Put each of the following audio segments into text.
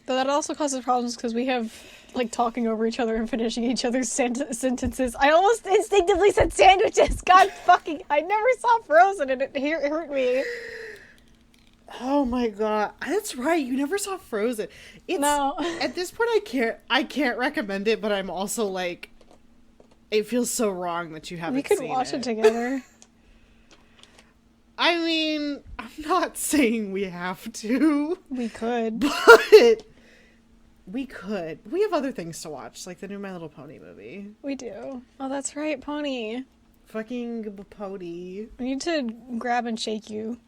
But that also causes problems because we have, like, talking over each other and finishing each other's sentences. I almost instinctively said sandwiches! God fucking... I never saw Frozen and it hurt me. Oh my god. That's right, you never saw Frozen. No. At this point, I can't recommend it, but I'm also like... It feels so wrong that you haven't seen it. We could watch it together. I mean, I'm not saying we have to. We could. But... We could. We have other things to watch, like the new My Little Pony movie. We do. Oh, that's right, Pony. Fucking Pony. We need to grab and shake you.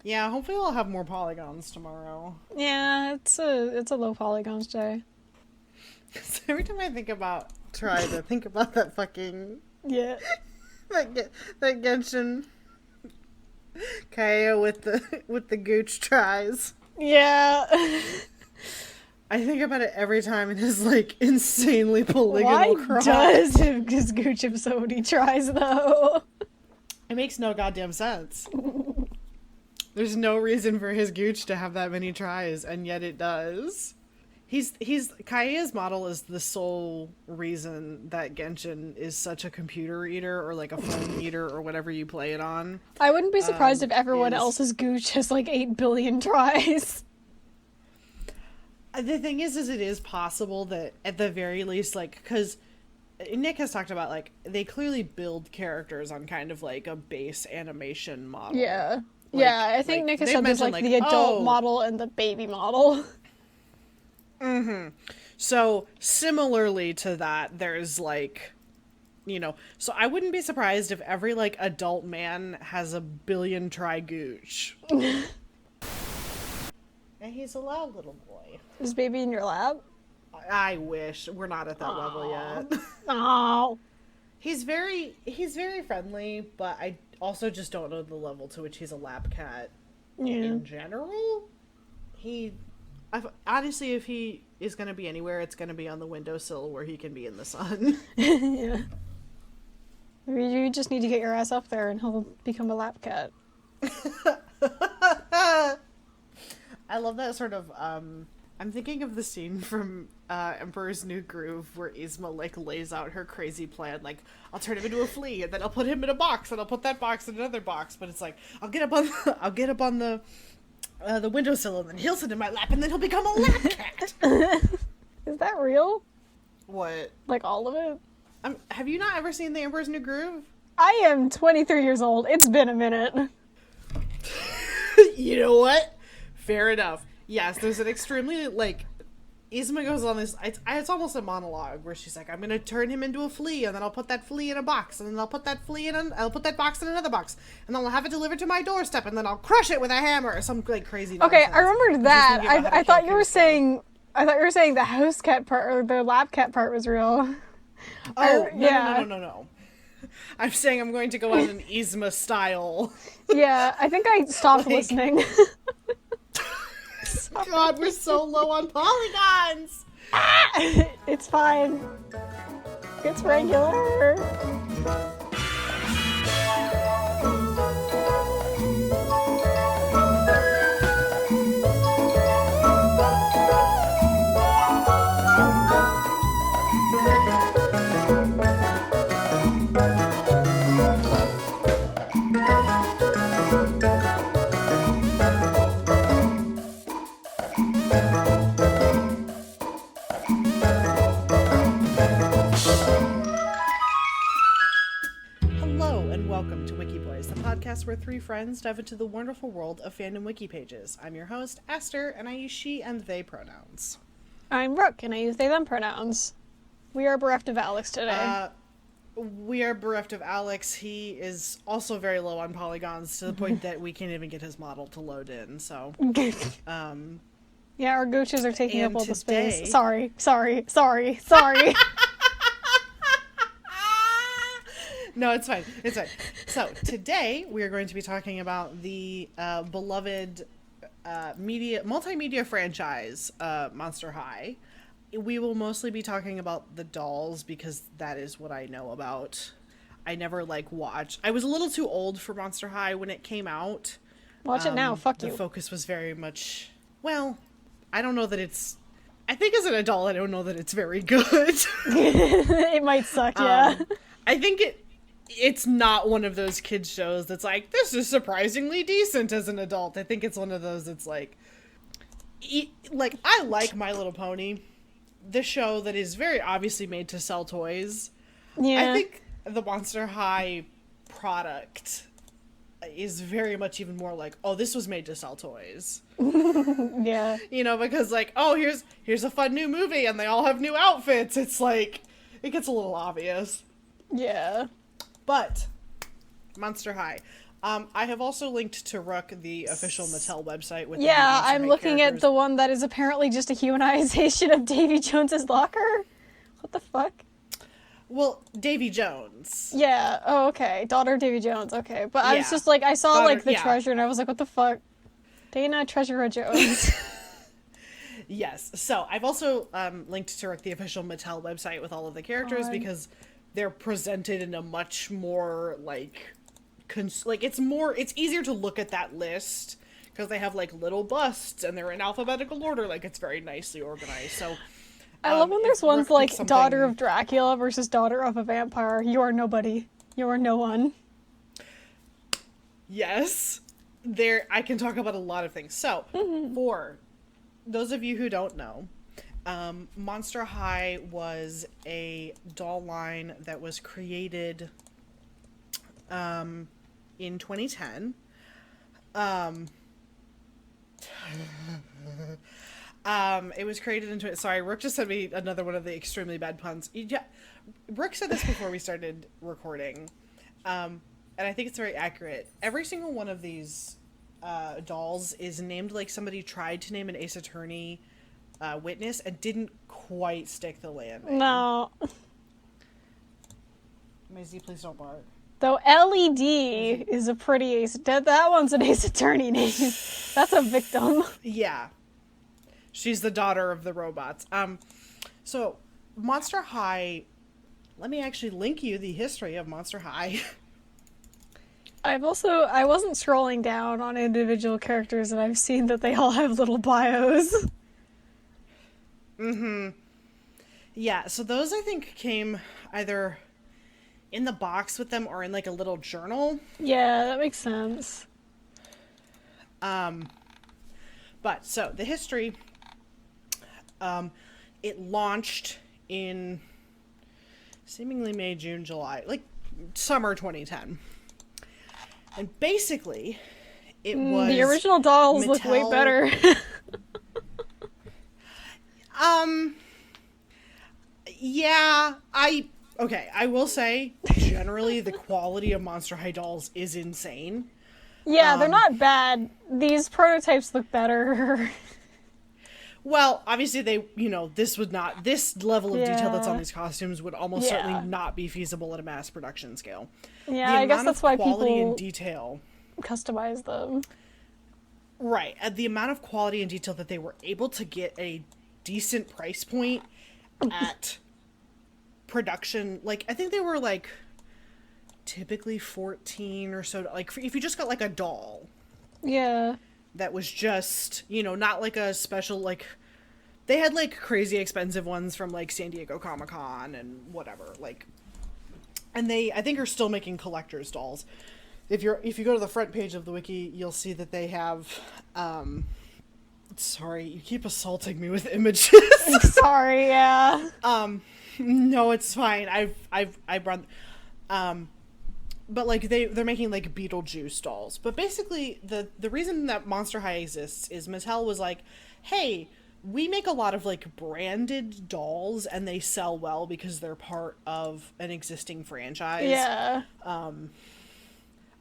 Yeah, hopefully I'll have more polygons tomorrow. Yeah, it's a low polygons day. So every time I try to think about that fucking... Yeah. that Genshin Kaya with the gooch tries. Yeah. I think about it every time and his, like, insanely polygonal Why cross. does his gooch have so many tries, though? It makes no goddamn sense. There's no reason for his gooch to have that many tries, and yet it does. Kaeya's model is the sole reason that Genshin is such a computer eater, or like a phone eater, or whatever you play it on. I wouldn't be surprised if everyone else's gooch has like 8 billion tries. The thing is it is possible that at the very least, like, because Nick has talked about, like, they clearly build characters on kind of like a base animation model. Yeah. Like, yeah, I think Nick has said there's like the adult model and the baby model. Mm-hmm. So similarly to that, there's like, you know, so I wouldn't be surprised if every like adult man has a billion try gooch. And he's a loud little boy. Is baby in your lap? I wish. We're not at that level yet. Oh. He's very friendly, but I also just don't know the level to which he's a lap cat in general. Honestly, if he is going to be anywhere, it's going to be on the windowsill where he can be in the sun. Yeah. Maybe you just need to get your ass up there and he'll become a lap cat. I love that sort of, I'm thinking of the scene from Emperor's New Groove where Yzma, like, lays out her crazy plan, like, I'll turn him into a flea, and then I'll put him in a box, and I'll put that box in another box, but it's like, I'll get up on the windowsill, and then he'll sit in my lap, and then he'll become a lap cat! Is that real? What? Like, all of it? Have you not ever seen The Emperor's New Groove? I am 23 years old. It's been a minute. You know what? Fair enough. Yes, there's an extremely, like, Yzma goes on this, it's almost a monologue where she's like, I'm gonna turn him into a flea, and then I'll put that flea in a box, and then I'll put that I'll put that box in another box, and then I'll have it delivered to my doorstep, and then I'll crush it with a hammer, or some, like, crazy nonsense. Okay, I remembered that. I thought you were saying the house cat part, or the lap cat part was real. Oh, no. I'm saying I'm going to go on an Yzma style. Yeah, I think I stopped listening. God, we're so low on polygons! It's fine. It's regular. Welcome to Wikiboys, the podcast where three friends dive into the wonderful world of fandom wiki pages. I'm your host, Esther, and I use she and they pronouns. I'm Brooke, and I use they them pronouns. We are bereft of Alex today. We are bereft of Alex. He is also very low on polygons to the point that we can't even get his model to load in, so... Yeah, our gooches are taking up all the space. Sorry. No, it's fine. It's fine. So, today we are going to be talking about the beloved multimedia franchise, Monster High. We will mostly be talking about the dolls because that is what I know about. I never, watched. I was a little too old for Monster High when it came out. Watch it now. Fuck you. The focus was very much... Well, I don't know that it's... I think as an adult, I don't know that it's very good. It might suck, yeah. I think it's not one of those kids shows that's like, this is surprisingly decent as an adult. I think it's one of those that's like I like My Little Pony, the show that is very obviously made to sell toys. Yeah. I think the Monster High product is very much even more like, oh, this was made to sell toys. Yeah. You know, because like, oh, here's a fun new movie and they all have new outfits. It's like, it gets a little obvious. Yeah. But Monster High. I have also linked to Rook, the official Mattel website with Yeah, the I'm looking at the one that is apparently just a humanization of Davy Jones's locker. What the fuck? Well, Davy Jones. Yeah. Oh, okay. Daughter of Davy Jones. Okay. But I was just like, I saw Daughter, like the treasure and I was like, what the fuck? Dana Treasurer Jones. Yes. So I've also linked to Rook, the official Mattel website with all of the characters because they're presented in a much more like it's easier to look at that list because they have like little busts and they're in alphabetical order. Like it's very nicely organized. So I love when there's ones like something... daughter of Dracula versus daughter of a vampire. You are nobody. You are no one. Yes. I can talk about a lot of things. So for those of you who don't know, Monster High was a doll line that was created in 2010. It was created in... Sorry, Rook just sent me another one of the extremely bad puns. Yeah, Rook said this before we started recording, and I think it's very accurate. Every single one of these dolls is named like somebody tried to name an Ace Attorney witness and didn't quite stick the landing. No. Maisie, please don't bark. Though LED is a pretty ace. That one's an Ace Attorney name. That's a victim. Yeah. She's the daughter of the robots. So Monster High, let me actually link you the history of Monster High. I wasn't scrolling down on individual characters and I've seen that they all have little bios. Mm-hmm. Yeah, so those I think came either in the box with them or in like a little journal. Yeah, that makes sense. But so the history, it launched in seemingly May, June, July, like summer 2010. And basically, it was the original dolls Mattel... look way better. Yeah, I will say, generally, the quality of Monster High dolls is insane. Yeah, they're not bad. These prototypes look better. Well, obviously this level of detail that's on these costumes would almost certainly not be feasible at a mass production scale. Yeah, I guess that's why quality people and detail customize them. Right, the amount of quality and detail that they were able to get a decent price point at production, like I think they were like typically 14 or so, like if you just got like a doll that was just, not like a special, like they had like crazy expensive ones from like San Diego Comic-Con and whatever, like, and they I think are still making collector's dolls. If you go to the front page of the wiki, you'll see that they have sorry, you keep assaulting me with images. Sorry, yeah. No, it's fine. I've run, but like they're making like Beetlejuice dolls. But basically, the reason that Monster High exists is Mattel was like, hey, we make a lot of like branded dolls and they sell well because they're part of an existing franchise. Yeah.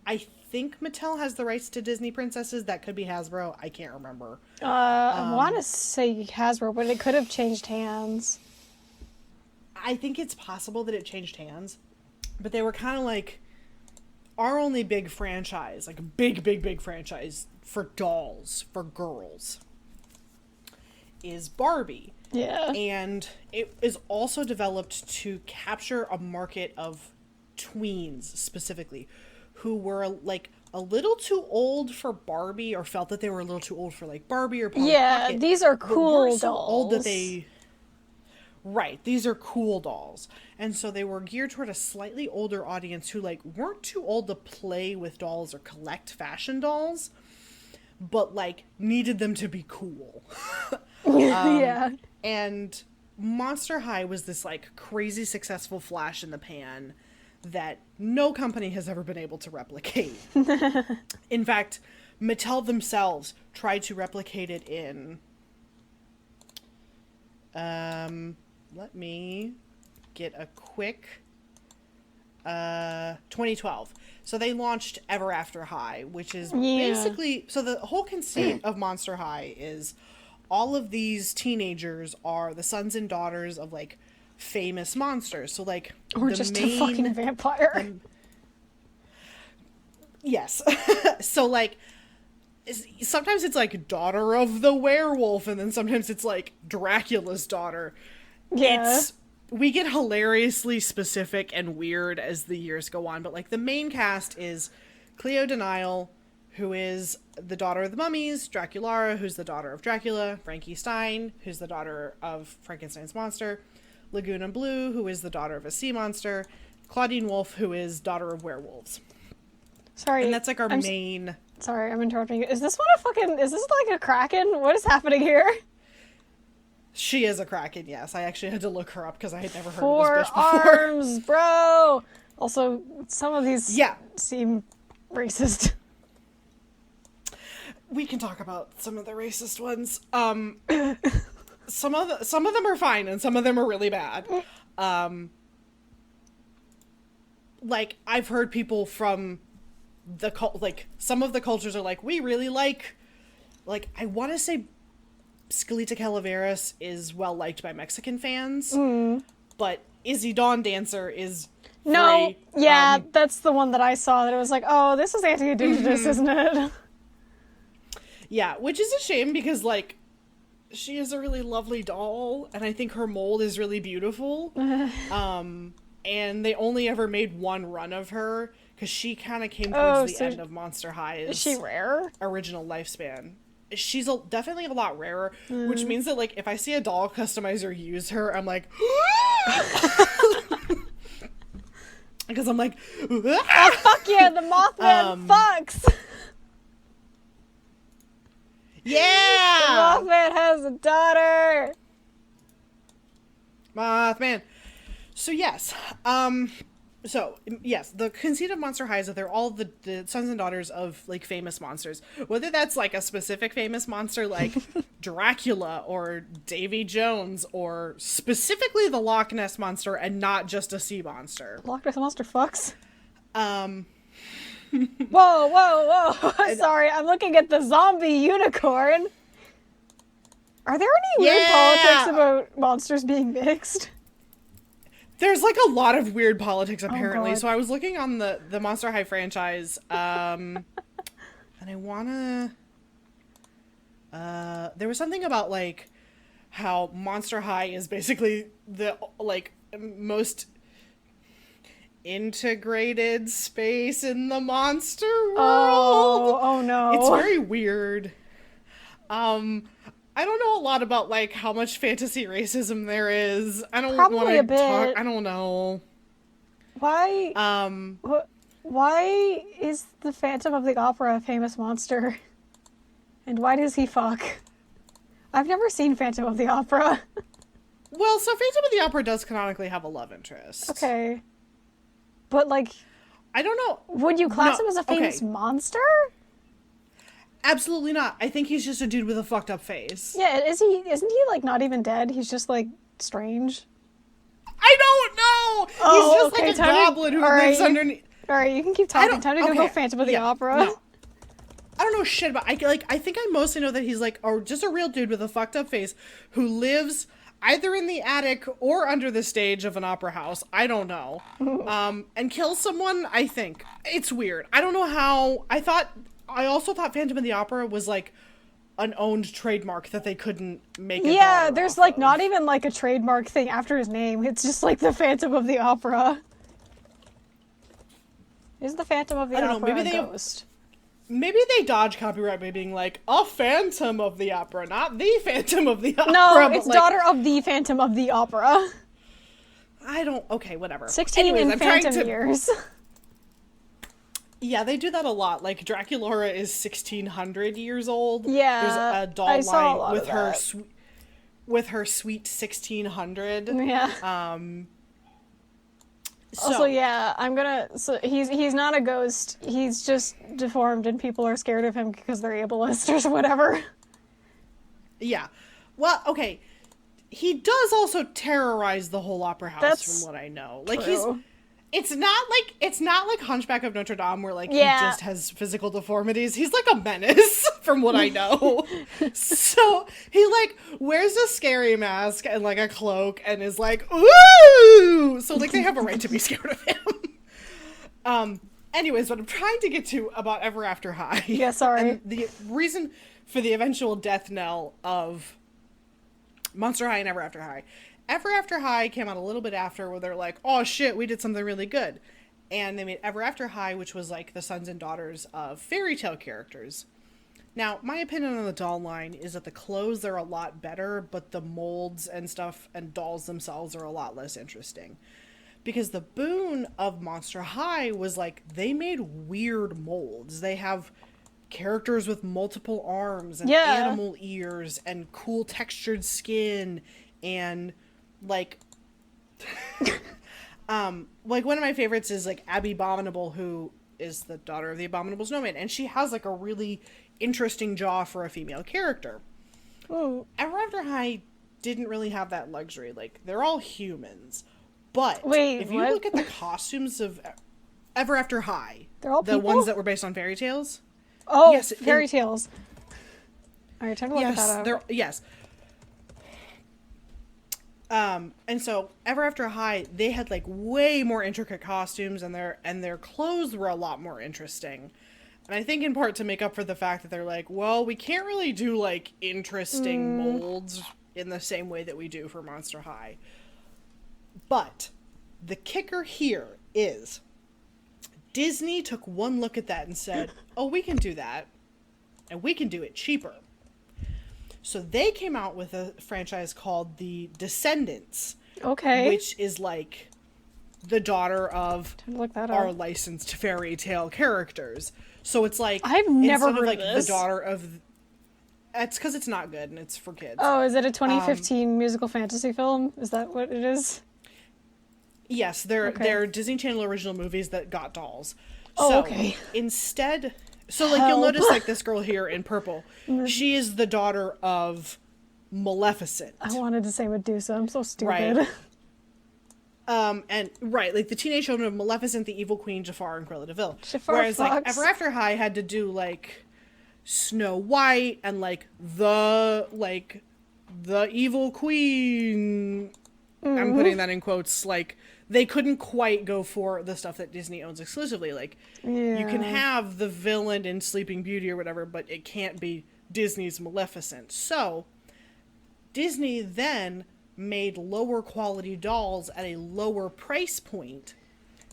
I think Mattel has the rights to Disney princesses. That could be Hasbro. I can't remember. I want to say Hasbro, but it could have changed hands. I think it's possible that it changed hands, but they were kind of like our only big franchise, like big franchise for dolls, for girls, is Barbie. Yeah. And it is also developed to capture a market of tweens specifically, who were like a little too old for Barbie, or felt that they were a little too old for like Barbie or Polly Yeah, Pocket, these are but cool weren't so old that dolls. they. Right, these are cool dolls. And so they were geared toward a slightly older audience who like weren't too old to play with dolls or collect fashion dolls, but like needed them to be cool. Yeah. And Monster High was this like crazy successful flash in the pan that no company has ever been able to replicate. In fact, Mattel themselves tried to replicate it in let me get a quick 2012. So they launched Ever After High, which is basically, so the whole conceit of Monster High is all of these teenagers are the sons and daughters of like famous monsters. So like, Or the just main, a fucking vampire. Yes. So like, sometimes it's like daughter of the werewolf, and then sometimes it's like Dracula's daughter. Yeah. We get hilariously specific and weird as the years go on, but like the main cast is Cleo Denial, who is the daughter of the mummies, Draculara, who's the daughter of Dracula, Frankie Stein, who's the daughter of Frankenstein's monster, Laguna Blue, who is the daughter of a sea monster, Claudine Wolfe, who is daughter of werewolves. Sorry. And that's like our main... Sorry, I'm interrupting you. Is this like a kraken? What is happening here? She is a kraken, yes. I actually had to look her up because I had never heard Four of this bitch before. arms, bro! Also, some of these seem racist. We can talk about some of the racist ones. Some of them are fine, and some of them are really bad. Like, I've heard people from the like, some of the cultures are like, we really like, I want to say Skeleta Calaveras is well liked by Mexican fans, but Izzy Dawn Dancer is No, yeah, that's the one that I saw that it was like, oh, this is anti-indigenous, isn't it? Yeah, which is a shame because, like, she is a really lovely doll, and I think her mold is really beautiful. And they only ever made one run of her because she kind of came towards the end of Monster High's is she rare? Original lifespan. She's definitely a lot rarer, which means that, like, if I see a doll customizer use her, I'm like, because I'm like, oh, fuck yeah, the Mothman fucks! Yeah! The Mothman has a daughter! Mothman. So yes, the conceit of Monster High is that they're all the sons and daughters of, like, famous monsters. Whether that's, like, a specific famous monster like Dracula or Davy Jones, or specifically the Loch Ness Monster and not just a sea monster. Loch Ness Monster fucks? Whoa. Sorry, I'm looking at the zombie unicorn. Are there any weird politics about monsters being mixed? There's, like, a lot of weird politics, apparently. Oh, so I was looking on the Monster High franchise, and I wanna... there was something about, like, how Monster High is basically the, like, most integrated space in the monster world. Oh no. It's very weird. I don't know a lot about, like, how much fantasy racism there is. I don't want to talk. I don't know. Why? Why is the Phantom of the Opera a famous monster? And why does he fuck? I've never seen Phantom of the Opera. Well, so Phantom of the Opera does canonically have a love interest. Okay. But, like... I don't know. Would you class him as a famous monster? Absolutely not. I think he's just a dude with a fucked up face. Yeah, isn't he, like, not even dead? He's just, like, strange. I don't know! He's just like a goblin who lives underneath... Alright, you can keep talking. Time to Google Phantom of the Opera. No. I don't know shit about... I think I mostly know that he's, like, just a real dude with a fucked up face who lives either in the attic or under the stage of an opera house. I don't know. And kills someone, I think. It's weird. I don't know how... I also thought Phantom of the Opera was, like, an owned trademark that they couldn't make a dollar there's, off like, of. not even, like, a trademark thing after his name. It's just, like, the Phantom of the Opera. Is the Phantom of the Opera a ghost? maybe they dodge copyright by being like, a Phantom of the Opera, not the Phantom of the Opera. No, but it's like, daughter of the Phantom of the Opera. I don't, okay, whatever. 16 Anyways, in I'm Phantom trying to, years. yeah, they do that a lot. Like, Draculaura is 1600 years old. Yeah, There's a doll I saw a line lot with of her that. with her sweet 1600. Yeah. So, Also, yeah, so he's not a ghost. He's just deformed, and people are scared of him because they're ableist or whatever. yeah. Well, okay. He does also terrorize the whole opera house, That's from what I know. Like, true. it's not like Hunchback of Notre Dame where like Yeah. he just has physical deformities. He's like a menace from what I know. So he like wears a scary mask and like a cloak and is like, ooh. So like they have a right to be scared of him. Anyways, what I'm trying to get to about Ever After High. Yeah, sorry. And the reason for the eventual death knell of Monster High and Ever After High. Ever After High came out a little bit after where they're like, oh shit, we did something really good. And they made Ever After High, which was like the sons and daughters of fairy tale characters. Now, my opinion on the doll line is that the clothes are a lot better, but the molds and stuff and dolls themselves are a lot less interesting. Because the boon of Monster High was like, they made weird molds. They have characters with multiple arms and animal ears and cool textured skin and like like one of my favorites is like Abby Abominable, who is the daughter of the Abominable Snowman, and she has like a really interesting jaw for a female character. Ooh. Ever After High didn't really have that luxury. Like, they're all humans, but if you look at the costumes of Ever After High, they're all the people? ones that were based on fairy tales. Oh, yes, fairy tales. All right, time to look that up. Yes. And so Ever After High, they had like way more intricate costumes, and their clothes were a lot more interesting. And I think in part to make up for the fact that they're like, well, we can't really do like interesting molds in the same way that we do for Monster High. But the kicker here is Disney took one look at that and said, oh, we can do that, and we can do it cheaper. So they came out with a franchise called The Descendants. Okay. Which is like the daughter of our licensed fairy tale characters. So it's like, I've never heard like of this. The daughter of... It's because it's not good and it's for kids. Oh, is it a 2015 musical fantasy film? Is that what it is? Yes, they're Disney Channel original movies that got dolls. Oh, so okay. Instead... So, like, you'll notice, like, this girl here in purple. She is the daughter of Maleficent. I wanted to say Medusa. I'm so stupid. Right. Like, the teenage children of Maleficent, the evil queen, Jafar, and Cruella de Vil. Whereas, like, Ever After High had to do, like, Snow White and, like, the evil queen. I'm putting that in quotes, like... They couldn't quite go for the stuff that Disney owns exclusively. Like, you can have the villain in Sleeping Beauty or whatever, but it can't be Disney's Maleficent. So, Disney then made lower quality dolls at a lower price point.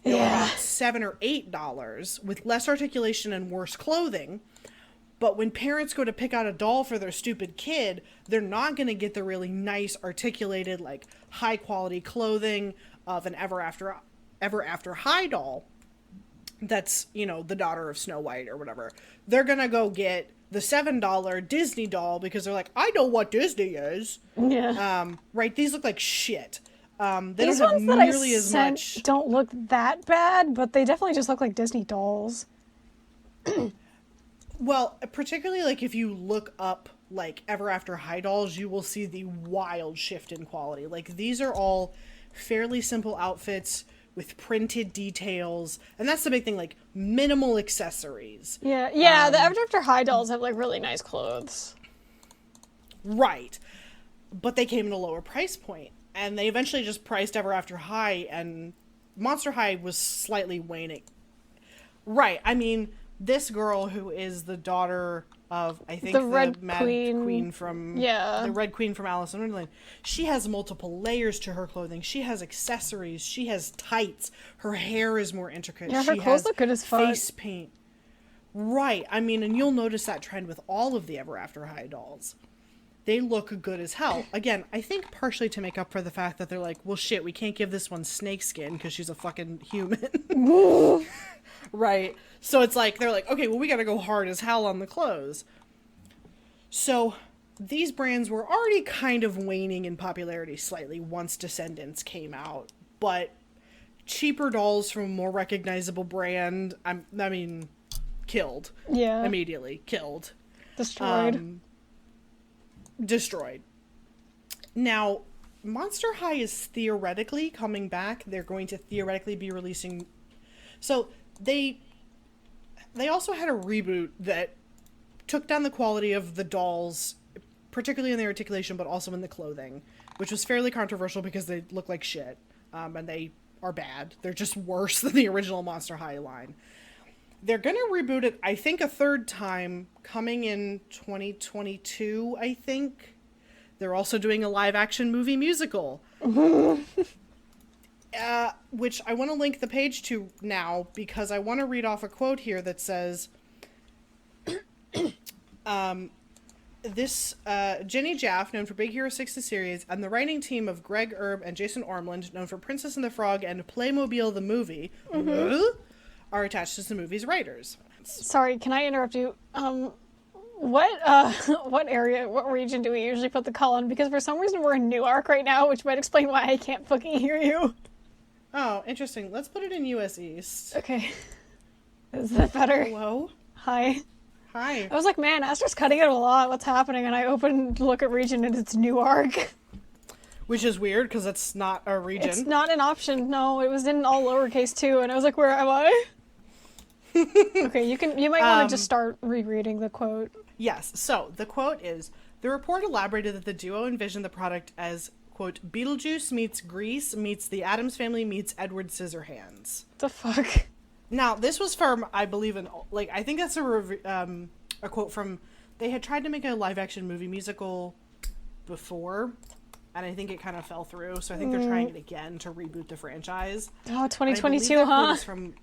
They were about $7 or $8 with less articulation and worse clothing. But when parents go to pick out a doll for their stupid kid, they're not going to get the really nice, articulated, like, high quality clothing of an Ever After High doll that's, you know, the daughter of Snow White or whatever. They're gonna go get the $7 Disney doll because they're like, I know what Disney is. Yeah. Right, these look like shit. They These don't ones have that nearly I as sent much. don't look that bad, but they definitely just look like Disney dolls. Well, particularly, like, if you look up, like, Ever After High dolls, you will see the wild shift in quality. Like, these are all fairly simple outfits with printed details, and that's the big thing, like, minimal accessories. Yeah, the Ever After High dolls have, like, really nice clothes. Right. But they came at a lower price point, and they eventually just priced Ever After High, and Monster High was slightly waning. Right, I mean... This girl who is the daughter of, I think, the Mad Queen from... Yeah. The Red Queen from Alice in Wonderland. She has multiple layers to her clothing. She has accessories. She has tights. Her hair is more intricate. Yeah, her clothes look good as fuck. Face paint. Right. I mean, and you'll notice that trend with all of the Ever After High dolls. They look good as hell. Again, I think partially to make up for the fact that they're like, well, shit, we can't give this one snake skin because she's a fucking human. Right. So it's like, they're like, okay, well, we gotta go hard as hell on the clothes. So these brands were already kind of waning in popularity slightly once Descendants came out. But cheaper dolls from a more recognizable brand, I mean, killed. Yeah. Immediately. Killed. Destroyed. Now, Monster High is theoretically coming back. They're going to theoretically be releasing... So, they also had a reboot that took down the quality of the dolls, particularly in the articulation, but also in the clothing, which was fairly controversial because they look like shit, and they are bad. They're just worse than the original Monster High line. They're going to reboot it, I think, a third time, coming in 2022, I think. They're also doing a live-action movie musical. Which I want to link the page to now, because I want to read off a quote here that says... Jenny Jaff, known for Big Hero 6 the series, and the writing team of Greg Erb and Jason Ormland, known for Princess and the Frog and Playmobil the movie, are attached as the movie's writers. Sorry, can I interrupt you? What region do we usually put the call in? Because for some reason we're in Newark right now, which might explain why I can't fucking hear you. Oh, interesting. Let's put it in US East. Okay. Is that better? Hello? Hi. Hi. I was like, man, Astra's cutting it a lot. What's happening? And I opened to look at region and it's Newark. Which is weird because it's not a region. It's not an option. No, it was in all lowercase too. And I was like, where am I? Okay, you might want to just start rereading the quote. Yes. So the quote is, the report elaborated that the duo envisioned the product as, quote, Beetlejuice meets Grease meets the Addams Family meets Edward Scissorhands. The fuck? Now, this was from, I believe, I think that's a quote from, they had tried to make a live-action movie musical before, and I think it kind of fell through, so I think they're trying it again to reboot the franchise. Oh, 2022, huh? From,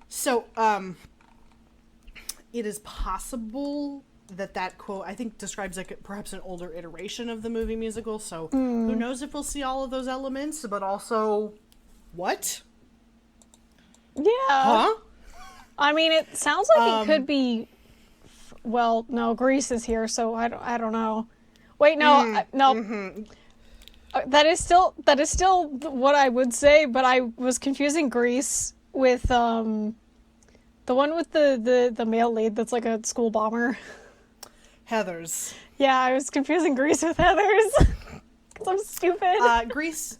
So, it is possible that quote, I think, describes, like, perhaps an older iteration of the movie musical, so who knows if we'll see all of those elements, but also, what? Yeah. Huh? I mean, it sounds like it could be. Well, no, Grease is here, so I don't know. Wait, no, no. Mm-hmm. That is still what I would say, but I was confusing Grease with the one with the male lead that's like a school bomber. Heathers. Yeah, I was confusing Grease with Heathers because I'm stupid. Grease.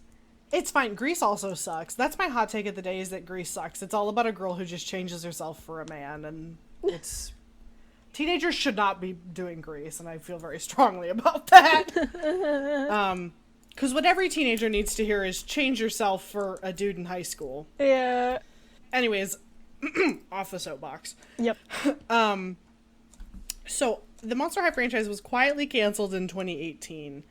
It's fine. Grease also sucks. That's my hot take of the day, is that Grease sucks. It's all about a girl who just changes herself for a man, and it's... Teenagers should not be doing Grease, and I feel very strongly about that. Because what every teenager needs to hear is change yourself for a dude in high school. Yeah. Anyways, off the soapbox. Yep. So, the Monster High franchise was quietly canceled in 2018.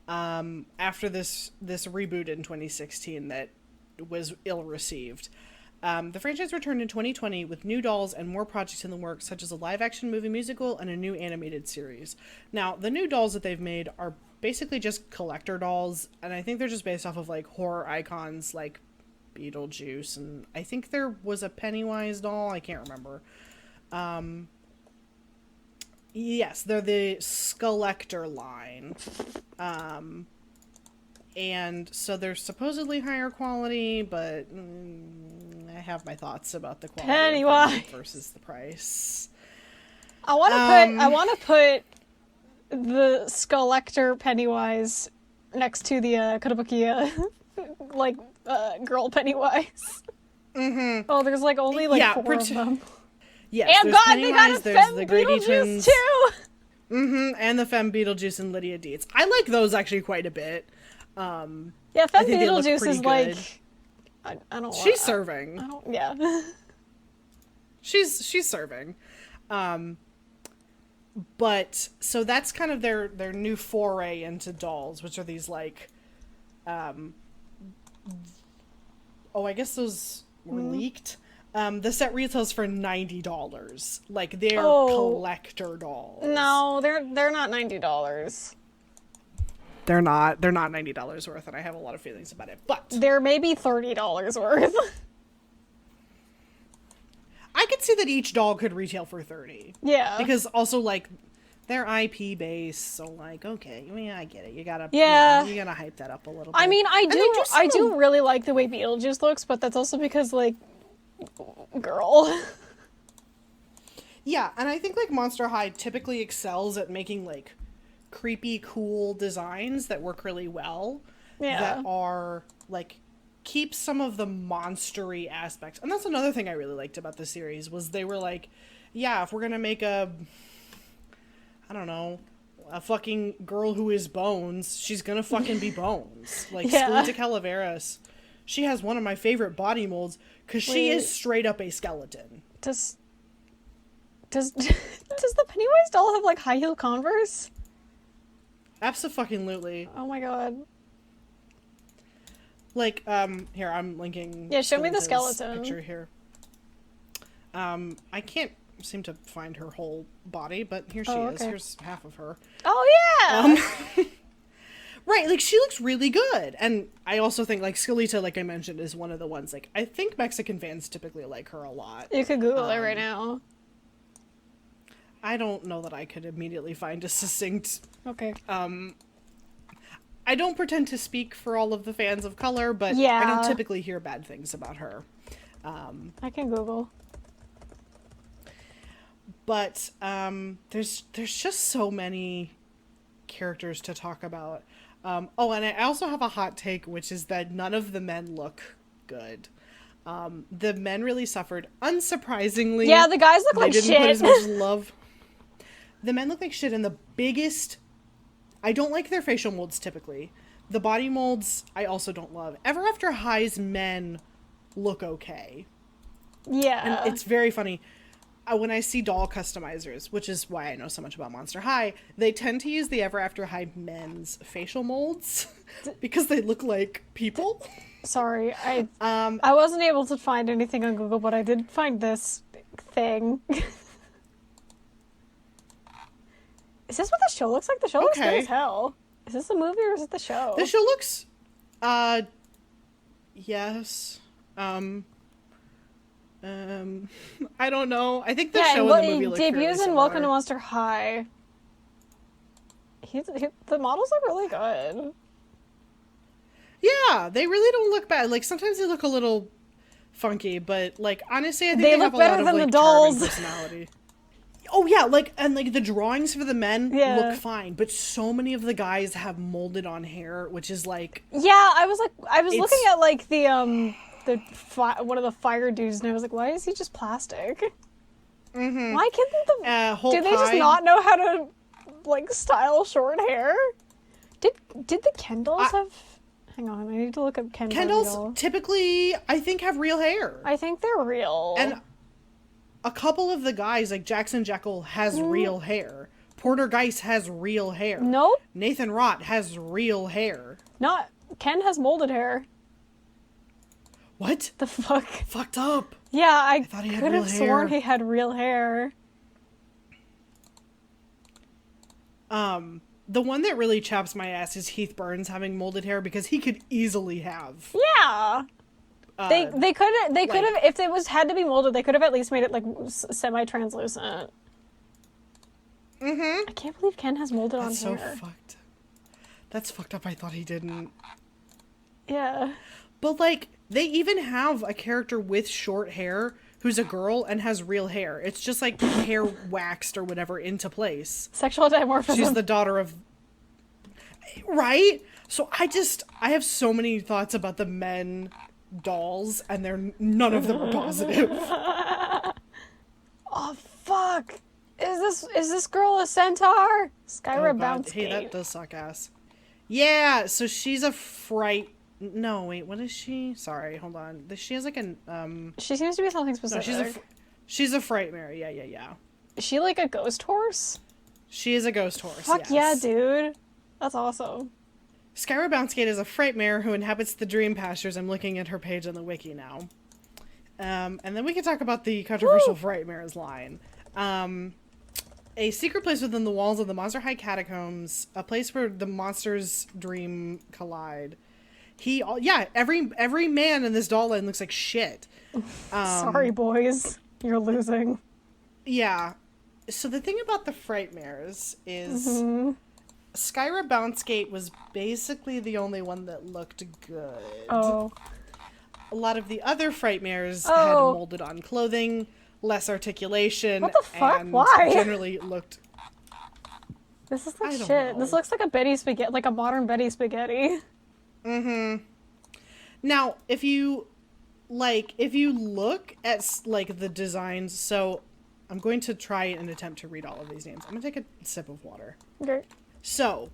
After this reboot in 2016 that was ill-received. The franchise returned in 2020 with new dolls and more projects in the works, such as a live-action movie musical and a new animated series. Now, the new dolls that they've made are basically just collector dolls, and I think they're just based off of, like, horror icons like Beetlejuice, and I think there was a Pennywise doll, I can't remember. Yes, they're the Skullector line. And so they're supposedly higher quality, but I have my thoughts about the quality Pennywise versus the price. I want to put the Skullector Pennywise next to the Karabuki girl Pennywise. Mm-hmm. Oh, there's like only four of them. Yes, and God, they got a femme the Grady Beetlejuice twins too. Mm-hmm, and the femme Beetlejuice and Lydia Dietz. I like those actually quite a bit. Yeah, femme Beetlejuice is good. like, I don't. She's serving. I don't. Yeah. She's serving. But so that's kind of their new foray into dolls, which are these like, I guess those were leaked. The set retails for $90. Like, they're Oh. collector dolls. No, they're not $90. They're not $90 worth, and I have a lot of feelings about it. But They're maybe $30 worth. I could see that each doll could retail for $30. Yeah. Because also, like, they're IP based, so like, okay, I mean, I get it. You gotta, Yeah. you gotta hype that up a little bit. I mean, I And they I do really like the way Beetlejuice looks, but that's also because, like, girl. Yeah, and I think like Monster High typically excels at making like creepy, cool designs that work really well. Yeah. That are like keep some of the monstery aspects. And that's another thing I really liked about the series was they were like, yeah, if we're gonna make a, I don't know, a fucking girl who is Bones, she's gonna fucking be Bones. Like Yeah. Skeleta Calaveras, she has one of my favorite body molds because she Wait. is straight up a skeleton. Does the Pennywise doll have, like, high heel Converse? Abso-fucking-lutely. Oh my god. Like, here, I'm linking. Yeah, show me the Skeleta's skeleton. picture here. I can't seem to find her whole body, but here she is. okay. Here's half of her. Oh yeah! Right, like, she looks really good. And I also think, like, Skeleta, like I mentioned, is one of the ones, like, I think Mexican fans typically like her a lot. You could Google it right now. I don't know that I could immediately find a succinct... Okay. I don't pretend to speak for all of the fans of color, but I Yeah. don't typically hear bad things about her. I can Google. But there's just so many characters to talk about. Oh, and I also have a hot take, which is that none of the men look good. The men really suffered, unsurprisingly. Yeah, the guys look they like didn't shit. put as much love. The men look like shit, and the biggest... I don't like their facial molds typically. The body molds I also don't love. Ever After High's men look okay. Yeah. And it's very funny. When I see doll customizers, which is why I know so much about Monster High, they tend to use the Ever After High men's facial molds because they look like people. Sorry, I wasn't able to find anything on Google, but I did find this thing. Is this what the show looks like? The show looks good Okay. as hell. Is this a movie or is it the show? The show looks, yes. I don't know. I think the show and the movie look fairly debuts in similar. Welcome to Monster High. The models look really good. Yeah, they really don't look bad. Like, sometimes they look a little funky, but, like, honestly, I think They they, look have a better lot of, than like, the charming dolls. personality. Oh, yeah, like, and, like, the drawings for the men Yeah. look fine, but so many of the guys have molded on hair, which is, like... Yeah, I was It's- looking at, like, one of the fire dudes, and I was like, why is he just plastic? Mm-hmm. Why can't Whole do they just pie. not know how to, like, style short hair? Did the Kendalls have... Hang on, I need to look up Ken Barbie doll. Kendalls typically, I think, have real hair. I think they're real. And a couple of the guys, like Jackson Jekyll, has real hair. Porter Geist has real hair. Nope. Nathan Rott has real hair. Ken has molded hair. What? The fuck? Fucked up. Yeah, I thought he had could real have sworn hair. he had real hair. The one that really chaps my ass is Heath Burns having molded hair because he could easily have. Yeah. They could have if it was had to be molded, they could have at least made it like semi-translucent. Mm-hmm. I can't believe Ken has molded on That's so hair. fucked. That's fucked up. I thought he didn't. Yeah. But, like, they even have a character with short hair who's a girl and has real hair. It's just, like, hair waxed or whatever into place. Sexual dimorphism. She's the daughter of... Right? So I have so many thoughts about the men dolls, and none of them are positive. Oh fuck! Is this girl a centaur? Skyra bounce Hey, gate. that does suck ass. Yeah, so she's a fright... No, wait, what is she? Sorry, hold on. She has, like, an, She seems to be something No, specific. she's a frightmare. Yeah. Is she like a ghost horse? She is a ghost horse, Fuck yes. yeah, dude. That's awesome. Skyra Bouncegate is a frightmare who inhabits the dream pastures. I'm looking at her page on the wiki now. And then we can talk about the controversial Woo! Frightmares line. A secret place within the walls of the Monster High catacombs, a place where the monsters' dream collide. Every man in this doll line looks like shit. Sorry, boys. You're losing. Yeah. So the thing about the Frightmares is Mm-hmm. Skyra Bouncegate was basically the only one that looked good. Oh. A lot of the other Frightmares had molded on clothing, less articulation, What the fuck? and Why? generally looked... This is like I don't shit. know. This looks like a Betty Spaghetti, like a modern Betty Spaghetti. Mm-hmm. Now, if you look at, like, the designs, so I'm going to try and attempt to read all of these names. I'm going to take a sip of water. Okay. So,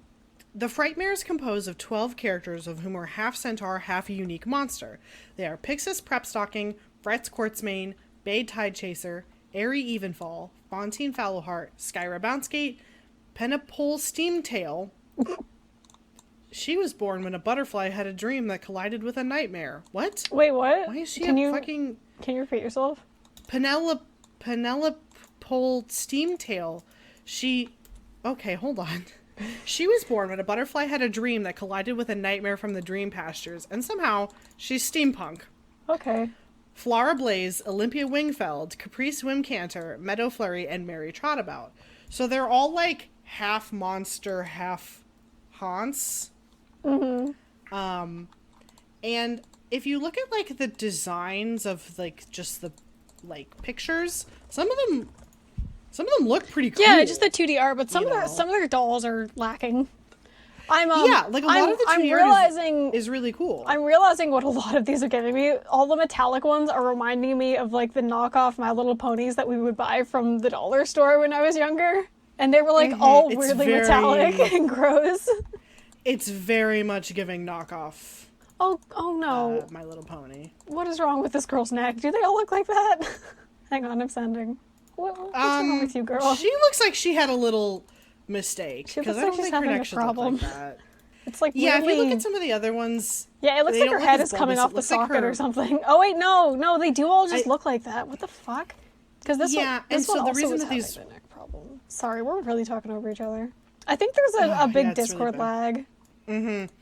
the Frightmare is composed of 12 characters, of whom are half centaur, half a unique monster. They are Pixis Prepstocking, Brett's Quartzmane, Bay Tide Chaser, Airy Evenfall, Fontaine Fallowheart, Skyra Bouncegate, Penapole Steamtail. She was born when a butterfly had a dream that collided with a nightmare. What? Wait, what? Why is she Can you repeat yourself? Penelope Steamtail. Okay, hold on. She was born when a butterfly had a dream that collided with a nightmare from the dream pastures, and somehow she's steampunk. Okay. Flora Blaze, Olympia Wingfeld, Caprice Wimcanter, Meadow Flurry, and Mary Trotabout. So they're all like half monster, half haunts. Mm-hmm. And if you look at like the designs of like just the like pictures, some of them look pretty cool. Yeah, just the 2D art, but some you of their dolls are lacking. Like a lot of the 2D art is really cool. I'm realizing what a lot of these are giving me. All the metallic ones are reminding me of like the knockoff My Little Ponies that we would buy from the dollar store when I was younger. And they were like all weirdly metallic and gross. It's very much giving knockoff. Oh no. My Little Pony. What is wrong with this girl's neck? Do they all look like that? Hang on, I'm sending. What's wrong with you, girl? She looks like she had a little mistake. She looks I like don't she's think her having a neck should look problem. like that. It's like Yeah, weirdly... if you look at some of the other ones... Yeah, it looks like her head is coming off the socket or something. Oh wait, no, they do all just look like that. What the fuck? Because this one so the reason was that these... having a neck problem. Sorry, we're really talking over each other. I think there's a big Discord lag. Mm-hmm.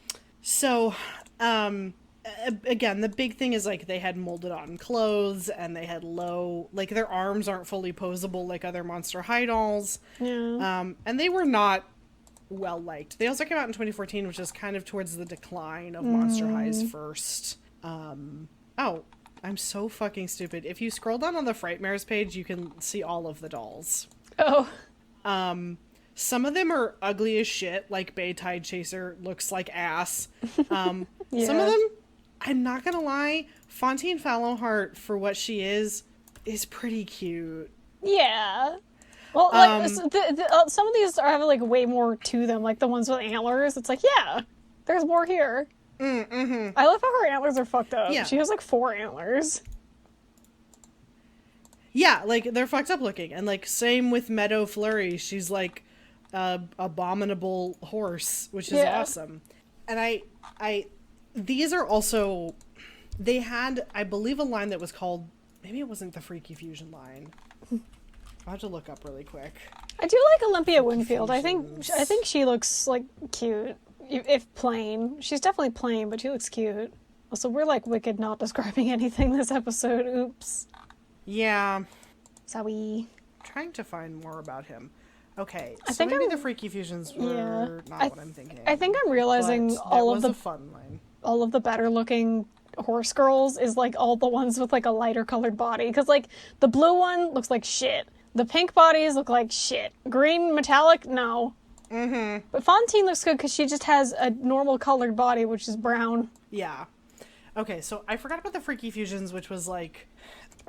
So, again, the big thing is, like, they had molded on clothes, and they had like, their arms aren't fully posable like other Monster High dolls. Yeah. And they were not well liked. They also came out in 2014, which is kind of towards the decline of Monster High's first. Oh, I'm so fucking stupid. If you scroll down on the Frightmares page, you can see all of the dolls. Oh. Some of them are ugly as shit, like Bay Tide Chaser looks like ass. Some of them, I'm not gonna lie, Fontaine Fallowheart, for what she is pretty cute. Yeah. Well, like, some of these have like way more to them, like the ones with antlers. It's like, yeah, there's more here. Mm-hmm. I love how her antlers are fucked up. Yeah. She has like 4 antlers. Yeah, like they're fucked up looking, and like same with Meadow Flurry. She's like abominable horse, which is awesome. And these are also, they had, I believe, a line that was called, maybe it wasn't the Freaky Fusion line. I'll have to look up really quick. I do like Olympia Winfield. I think she looks like cute, if plain. She's definitely plain, but she looks cute. Also, we're like wicked not describing anything this episode. Oops. Yeah. Sorry. Trying to find more about him. Okay, I so think maybe the Freaky Fusions were not what I'm thinking. I think I'm realizing all of the fun line. All of the better looking horse girls is like all the ones with like a lighter colored body, because like the blue one looks like shit. The pink bodies look like shit. Green metallic, no. Mm-hmm. But Fontaine looks good because she just has a normal colored body, which is brown. Yeah. Okay, so I forgot about the Freaky Fusions, which was like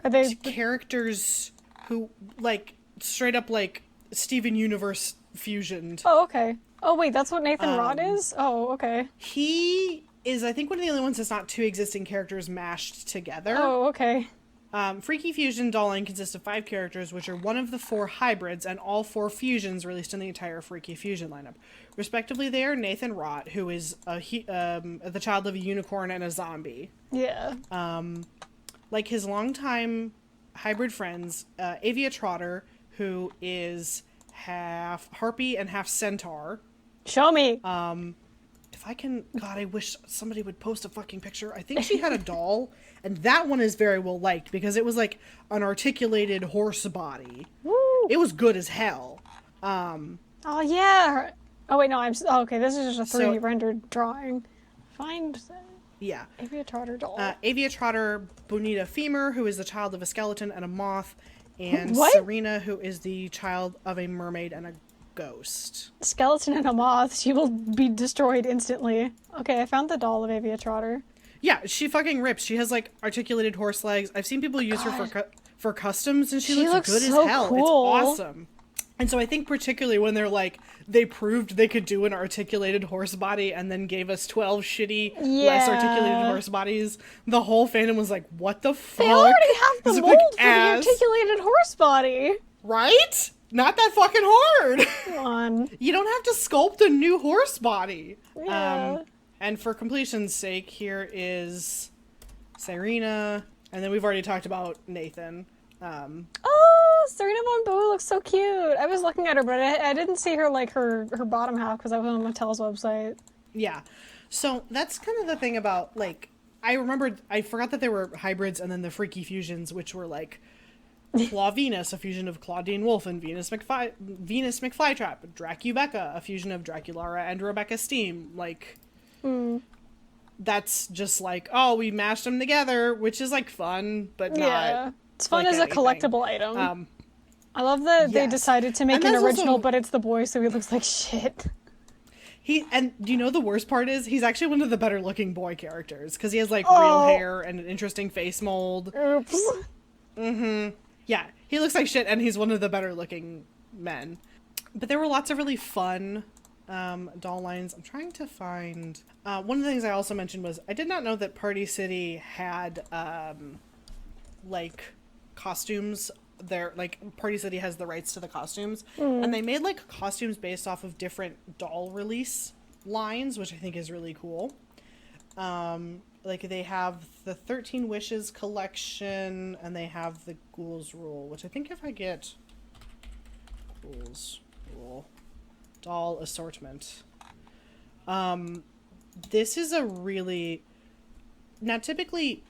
Are they characters who like straight up like Steven Universe fusioned. Oh, okay. Oh, wait, that's what Nathan Rod is? Oh, okay. He is, I think, one of the only ones that's not 2 existing characters mashed together. Oh, okay. Freaky Fusion doll line consists of 5 characters, which are one of the 4 hybrids and all 4 fusions released in the entire Freaky Fusion lineup. Respectively, they are Nathan Rott, who is the child of a unicorn and a zombie. Yeah. like his longtime hybrid friends, Avia Trotter, who is half harpy and half centaur. Show me. If I can, God, I wish somebody would post a fucking picture. I think she had a doll, and that one is very well liked because it was like an articulated horse body. Woo. It was good as hell. Oh yeah. Oh wait, no. Okay. This is just a 3D So- rendered drawing. Find Yeah. Avia Trotter doll. Avia Trotter, Bonita Femur, who is the child of a skeleton and a moth, and What? Serena, who is the child of a mermaid and a ghost. Skeleton and a moth. She will be destroyed instantly. Okay, I found the doll of Avia Trotter. Yeah, she fucking rips. She has like articulated horse legs. I've seen people use her for customs, and she looks good so as hell. cool. It's awesome. And so I think particularly when they're like, they proved they could do an articulated horse body and then gave us 12 shitty, less articulated horse bodies, the whole fandom was like, what the fuck? They already have the This mold look for the ass. articulated horse body. Right? Not that fucking hard. Come on. You don't have to sculpt a new horse body. Yeah. And for completion's sake, here is Serena, and then we've already talked about Nathan. Oh, Serena Von Boo looks so cute. I was looking at her, but I didn't see her like her bottom half because I was on Mattel's website. Yeah. So that's kind of the thing about, like, I forgot that there were hybrids and then the freaky fusions, which were like Claw Venus, a fusion of Claudine Wolf and Venus McFlytrap, Dracubecca, a fusion of Draculara and Rebecca Steam. Like, that's just like, oh, we mashed them together, which is like fun, but not. Yeah. It's fun like as anything. a collectible item. I love that they yes. decided to make And an that's original, also- but it's the boy, so he looks like shit. And do you know the worst part is he's actually one of the better looking boy characters because he has like Oh. real hair and an interesting face mold. Oops. Yeah, he looks like shit, and he's one of the better looking men. But there were lots of really fun doll lines. I'm trying to find... one of the things I also mentioned was I did not know that Party City had like costumes. Like Party City has the rights to the costumes, and they made like costumes based off of different doll release lines, which I think is really cool. Like they have the 13 Wishes collection, and they have the Ghouls Rule, which I think if I get Ghouls Rule doll assortment, this is a really now typically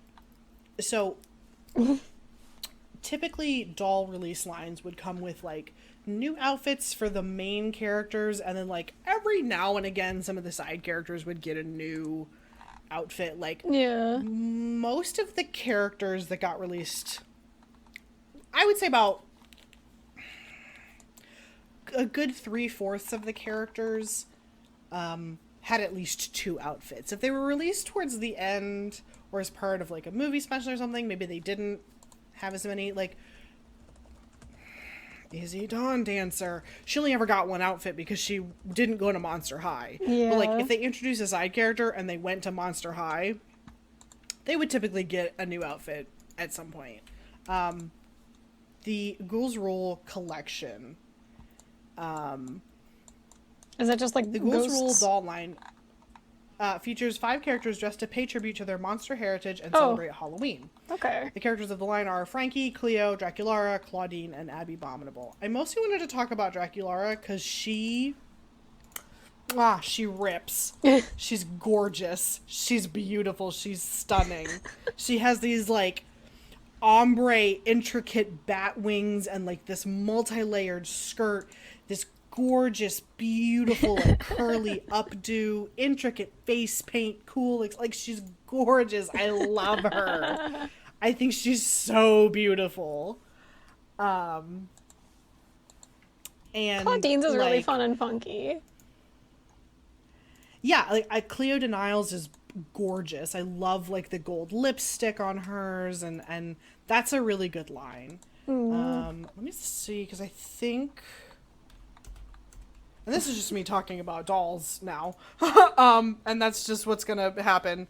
doll release lines would come with like new outfits for the main characters, and then like every now and again some of the side characters would get a new outfit. Like Yeah. most of the characters that got released, I would say about a good 3/4 of the characters had at least 2 outfits. If they were released towards the end or as part of like a movie special or something, maybe they didn't have as many. Like Izzy Dawn Dancer, she only ever got 1 outfit because she didn't go to Monster High. Yeah. But like if they introduced a side character and they went to Monster High, they would typically get a new outfit at some point. The Ghouls Rule collection, Is that just like the Ghouls Rule ghosts? doll line features 5 characters dressed to pay tribute to their monster heritage and Oh. celebrate Halloween. Okay. The characters of the line are Frankie, Cleo, Draculara, Claudine, and Abby Abominable. I mostly wanted to talk about Draculara because she rips. She's gorgeous. She's beautiful. She's stunning. She has these like ombre intricate bat wings and like this multi-layered skirt, this gorgeous, beautiful, like curly updo, intricate face paint, cool. Like she's gorgeous. I love her. I think she's so beautiful. And Claudine's is really like, fun and funky. Yeah, like Cleo Denials is gorgeous. I love like the gold lipstick on hers, and that's a really good line. Let me see, because I think. And this is just me talking about dolls now. And that's just what's going to happen.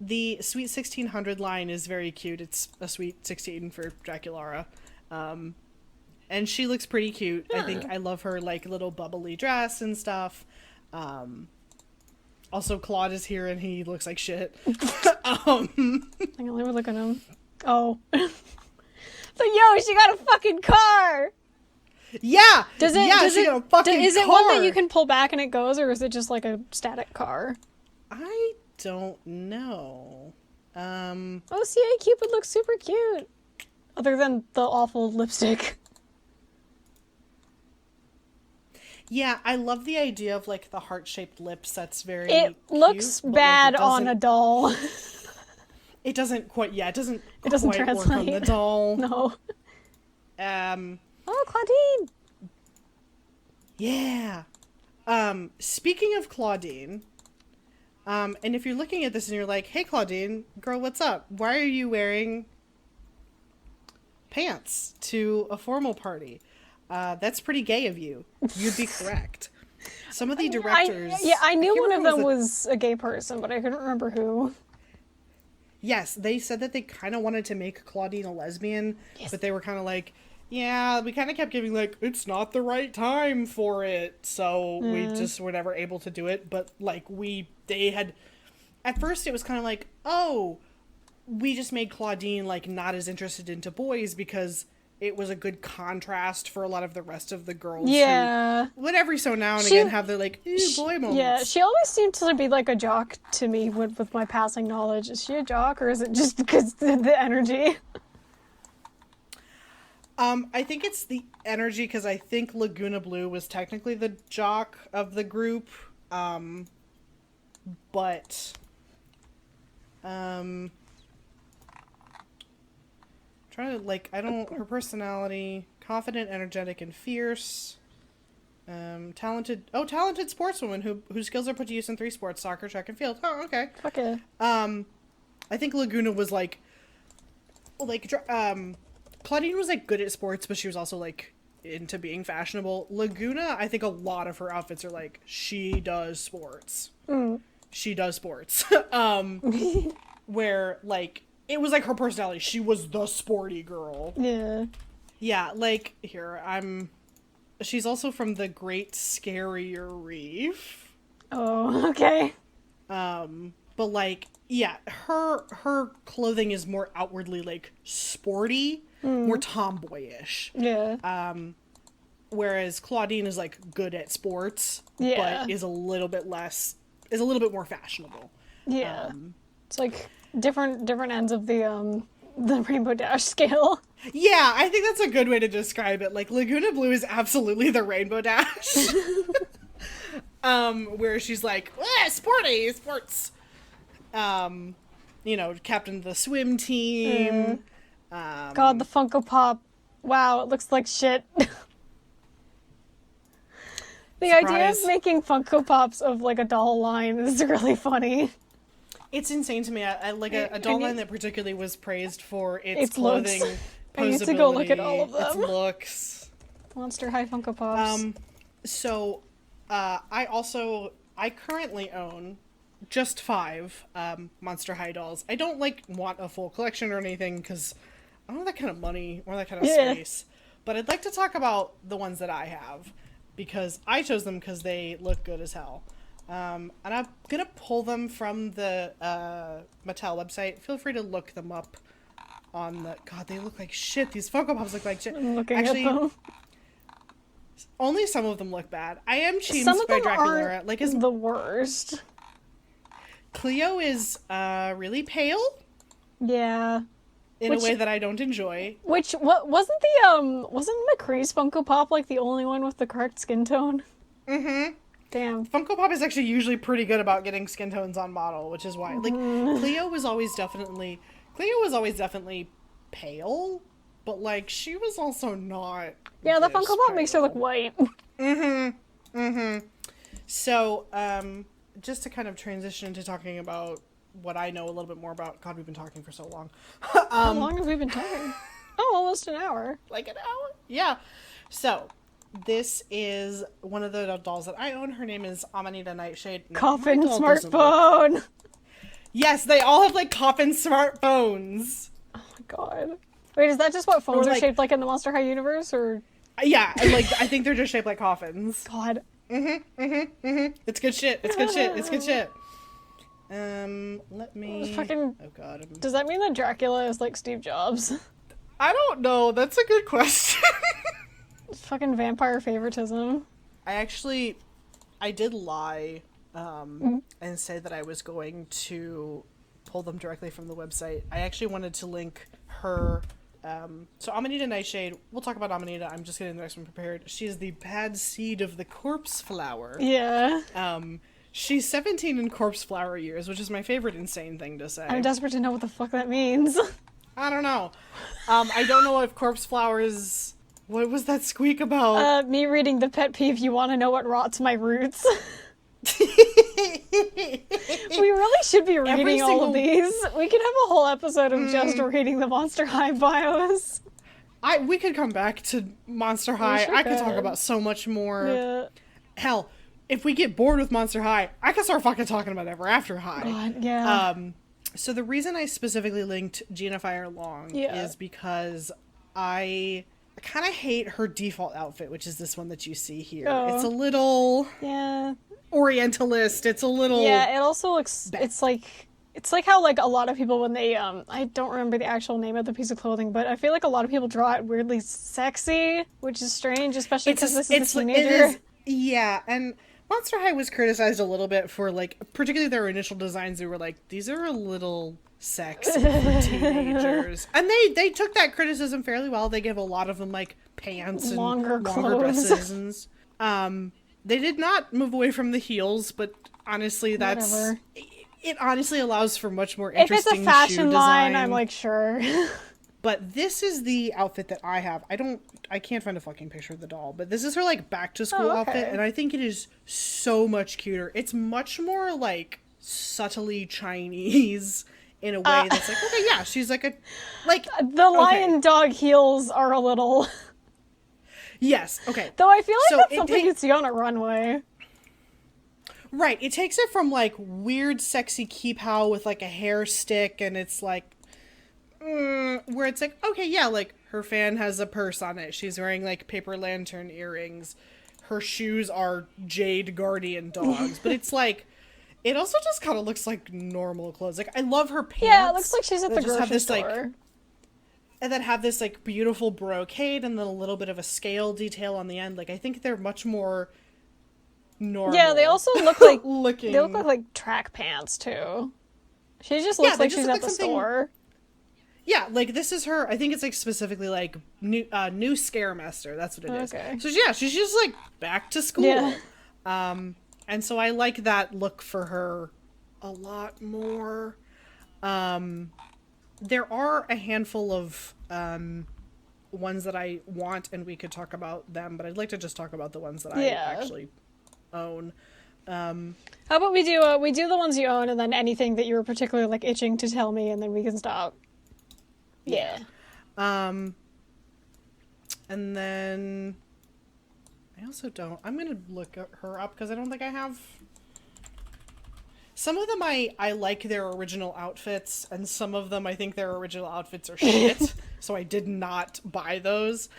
The Sweet 1600 line is very cute. It's a Sweet 16 for Draculara. And she looks pretty cute. I think I love her like little bubbly dress and stuff. Also, Claude is here and he looks like shit. Hang on, let me look at him. Oh. So, yo, she got a fucking car! Yeah! Does it, yeah, does she it, got a fucking is it car! one that you can pull back and it goes, or is it just like a static car? I don't know. Oh, CA Cupid looks super cute. Other than the awful lipstick. Yeah, I love the idea of like the heart-shaped lips. That's very It looks cute, bad like, on a doll. It doesn't quite. Yeah, it doesn't doesn't quite work on translate. the doll. No. Oh, Claudine. Yeah. Speaking of Claudine, and if you're looking at this and you're like, "Hey, Claudine, girl, what's up? Why are you wearing pants to a formal party? That's pretty gay of you." You'd be correct. Some of the directors. I knew one of them a- was a gay person, but I couldn't remember who. Yes, they said that they kind of wanted to make Claudine a lesbian, but they were kind of like, yeah, we kind of kept giving like, it's not the right time for it, so we just were never able to do it. But like they had, at first it was kind of like, oh, we just made Claudine like not as interested into boys because it was a good contrast for a lot of the rest of the girls. Yeah. Who would every so now and again have their like, ooh, boy moments. Yeah, she always seemed to be like a jock to me with my passing knowledge. Is she a jock or is it just because the energy? I think it's the energy because I think Laguna Blue was technically the jock of the group. But trying to like her personality, confident, energetic, and fierce. Talented sportswoman whose skills are put to use in 3 sports: soccer, track, and field. Oh, okay. Okay. I think Laguna was Claudine was like good at sports, but she was also like into being fashionable. Laguna, I think a lot of her outfits are like she does sports. She does sports. Where like it was like her personality. She was the sporty girl. Yeah. Yeah, like here she's also from the Great Scarier Reef. Oh, okay. But like, yeah, her clothing is more outwardly like sporty, more tomboyish. Yeah. Whereas Claudine is like good at sports, yeah, but is a little bit more fashionable. Yeah. It's like different ends of the Rainbow Dash scale. Yeah, I think that's a good way to describe it. Like Laguna Blue is absolutely the Rainbow Dash. Where she's like, sports. Captain of the swim team. God, the Funko Pop. Wow, it looks like shit. The idea of making Funko Pops of like a doll line is really funny. It's insane to me. I like a doll line that particularly was praised for its clothing, looks. posability, I need to go look at all of them. Its looks. Monster High Funko Pops. I currently own just 5 Monster High dolls. I don't want a full collection or anything because I don't have that kind of money or that kind of space. But I'd like to talk about the ones that I have because I chose them because they look good as hell. And I'm gonna pull them from the Mattel website. Feel free to look them up on the. God, they look like shit. These Funko Pops look like shit. I'm looking at them. Only some of them look bad. I am cheesed some of by them Dracula. Aren't is the worst. Cleo is really pale. Yeah. In a way that I don't enjoy. Wasn't McCree's Funko Pop like the only one with the correct skin tone? Mm-hmm. Damn. Funko Pop is actually usually pretty good about getting skin tones on model, which is why Cleo was always definitely pale, but like she was also not. Yeah, the Funko Pop makes her look white. Mm-hmm. Mm-hmm. So, just to kind of transition into talking about what I know a little bit more about. God, we've been talking for so long. How long have we been talking? Oh, almost an hour. Like an hour? Yeah. So, this is one of the dolls that I own. Her name is Amanita Nightshade. Coffin smartphone. Yes, they all have coffin smartphones. Oh my god. Wait, is that just what phones are shaped like in the Monster High universe, or? Yeah, and I think they're just shaped like coffins. God, It's good shit. It's good shit. It's good shit. Let me. Fucking. Oh god. Does that mean that Dracula is like Steve Jobs? I don't know. That's a good question. Fucking vampire favoritism. I did lie, and say that I was going to pull them directly from the website. I actually wanted to link her. So Amanita Nightshade, we'll talk about Amanita. I'm just getting the next one prepared. She is the bad seed of the corpse flower. Yeah. She's 17 in corpse flower years, which is my favorite insane thing to say. I'm desperate to know what the fuck that means. I don't know. I don't know if corpse flowers. What was that squeak about? Me reading the pet peeve, you want to know what rots my roots? We really should be reading all of these. We could have a whole episode of just reading the Monster High bios. We could come back to Monster High. Sure I could talk about so much more. Yeah. Hell, if we get bored with Monster High, I could start fucking talking about Ever After High. God, yeah. So the reason I specifically linked Gina Fire Long is because I kind of hate her default outfit, which is this one that you see here. Oh. It's a little Orientalist. It's a little it also looks. It's like how like a lot of people when they I don't remember the actual name of the piece of clothing, but I feel like a lot of people draw it weirdly sexy, which is strange, especially because this is a teenager. Yeah, and Monster High was criticized a little bit for, like, particularly their initial designs. They were like, these are a little sexy for teenagers. And they took that criticism fairly well. They give a lot of them, like, pants and longer dresses. And, they did not move away from the heels, but honestly, Whatever. It honestly allows for much more interesting if it's a fashion line, design. I'm like, sure. But this is the outfit that I have. I can't find a fucking picture of the doll, but this is her, like, back to school outfit, and I think it is so much cuter. It's much more, like, subtly Chinese in a way that's like, okay, yeah, she's like a, like... The lion dog heels are a little... Yes, okay. Though I feel like that's something you'd see on a runway. Right, it takes it from, like, weird, sexy keep-how with, like, a hair stick, and it's, like, where it's like, okay, yeah, like, her fan has a purse on it. She's wearing, like, paper lantern earrings. Her shoes are Jade Guardian dogs. But it's, like, it also just kind of looks like normal clothes. Like, I love her pants. Yeah, it looks like she's at the grocery store. Like, and then have this, like, beautiful brocade and then a little bit of a scale detail on the end. Like, I think they're much more normal. Yeah, they also look like looking. They look like track pants, too. She just looks like she's at the store. Yeah, like, this is her, I think it's, like, specifically, like, new Scaremaster, that's what it is. Okay. So, yeah, she's just, like, back to school. Yeah. And so I like that look for her a lot more. There are a handful of ones that I want, and we could talk about them, but I'd like to just talk about the ones that I actually own. How about we do the ones you own, and then anything that you were particularly, like, itching to tell me, and then we can stop. Yeah. And then I also don't. I'm gonna look her up because I don't think I have. Some of them I like their original outfits, and some of them I think their original outfits are shit. So I did not buy those.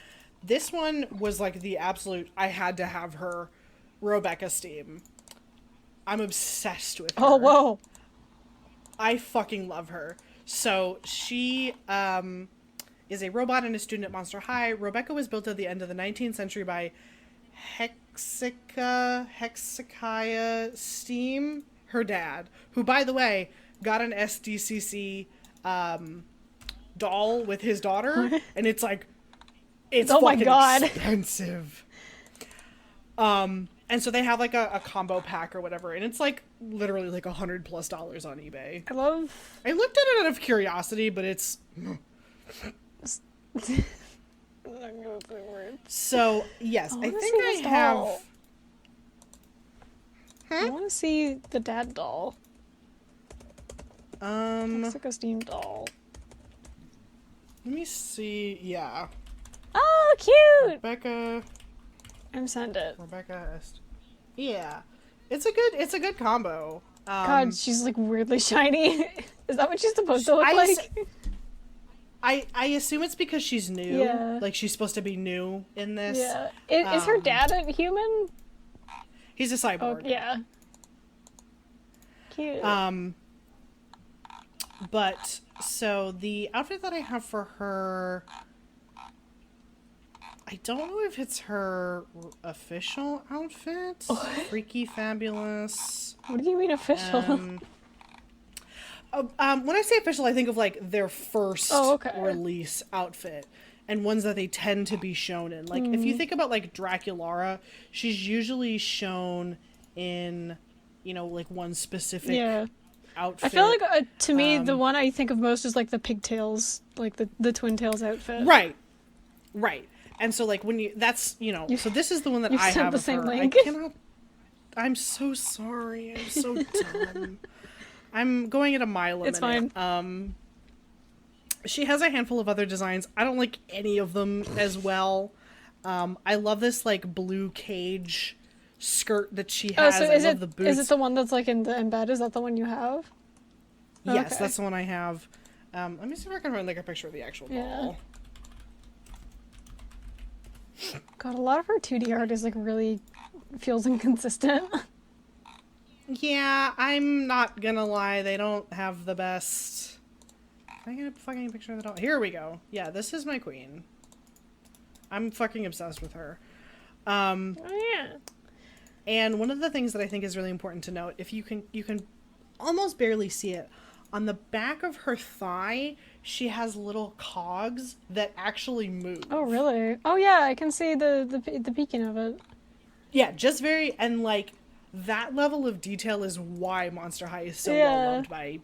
This one was like the absolute. I had to have her, Rebecca Steam. I'm obsessed with her. Oh whoa! I fucking love her. So she is a robot and a student at Monster High. Rebecca was built at the end of the 19th century by Hezekiah Steam, her dad, who, by the way, got an SDCC doll with his daughter, and it's like, it's fucking expensive. And so they have like a combo pack or whatever, and it's like literally like $100+ on eBay. I looked at it out of curiosity, but it's so yes, I think I have. I want to see the dad doll. Looks like a Steam doll. Let me see. Yeah. Oh, cute. Rebecca. I'm send it. Rebecca. Yeah, it's a good combo. God, she's like weirdly shiny. Is that what she's supposed to look like? I assume it's because she's new. Yeah. Like she's supposed to be new in this. Yeah. Is her dad a human? He's a cyborg. Oh, yeah. Cute. But so the outfit that I have for her, I don't know if it's her official outfit. Freaky Fabulous. What do you mean official? When I say official, I think of like their first release outfit and ones that they tend to be shown in. Like if you think about like Draculara, she's usually shown in, you know, like one specific outfit. I feel like to me the one I think of most is like the pigtails, like the twin tails outfit. Right. And so like when you, that's, you know, so this is the one that I have the of same her. link. I cannot, I'm so sorry. I'm so dumb. I'm going at a mile a minute. It's fine. She has a handful of other designs. I don't like any of them as well. I love this like blue cage skirt that she has. So I love the boots. Is it the one that's like in the embed? Is that the one you have? Yes, that's the one I have. Let me see if I can find like a picture of the actual doll. God, a lot of her 2D art is like really feels inconsistent. Yeah, I'm not gonna lie, they don't have the best. Can I get a fucking picture of the doll? Here we go. Yeah, this is my queen. I'm fucking obsessed with her. And one of the things that I think is really important to note, if you can almost barely see it, on the back of her thigh, she has little cogs that actually move. Oh, really? Oh, yeah, I can see the peeking of it. Yeah, just very, and like, that level of detail is why Monster High is so well loved by,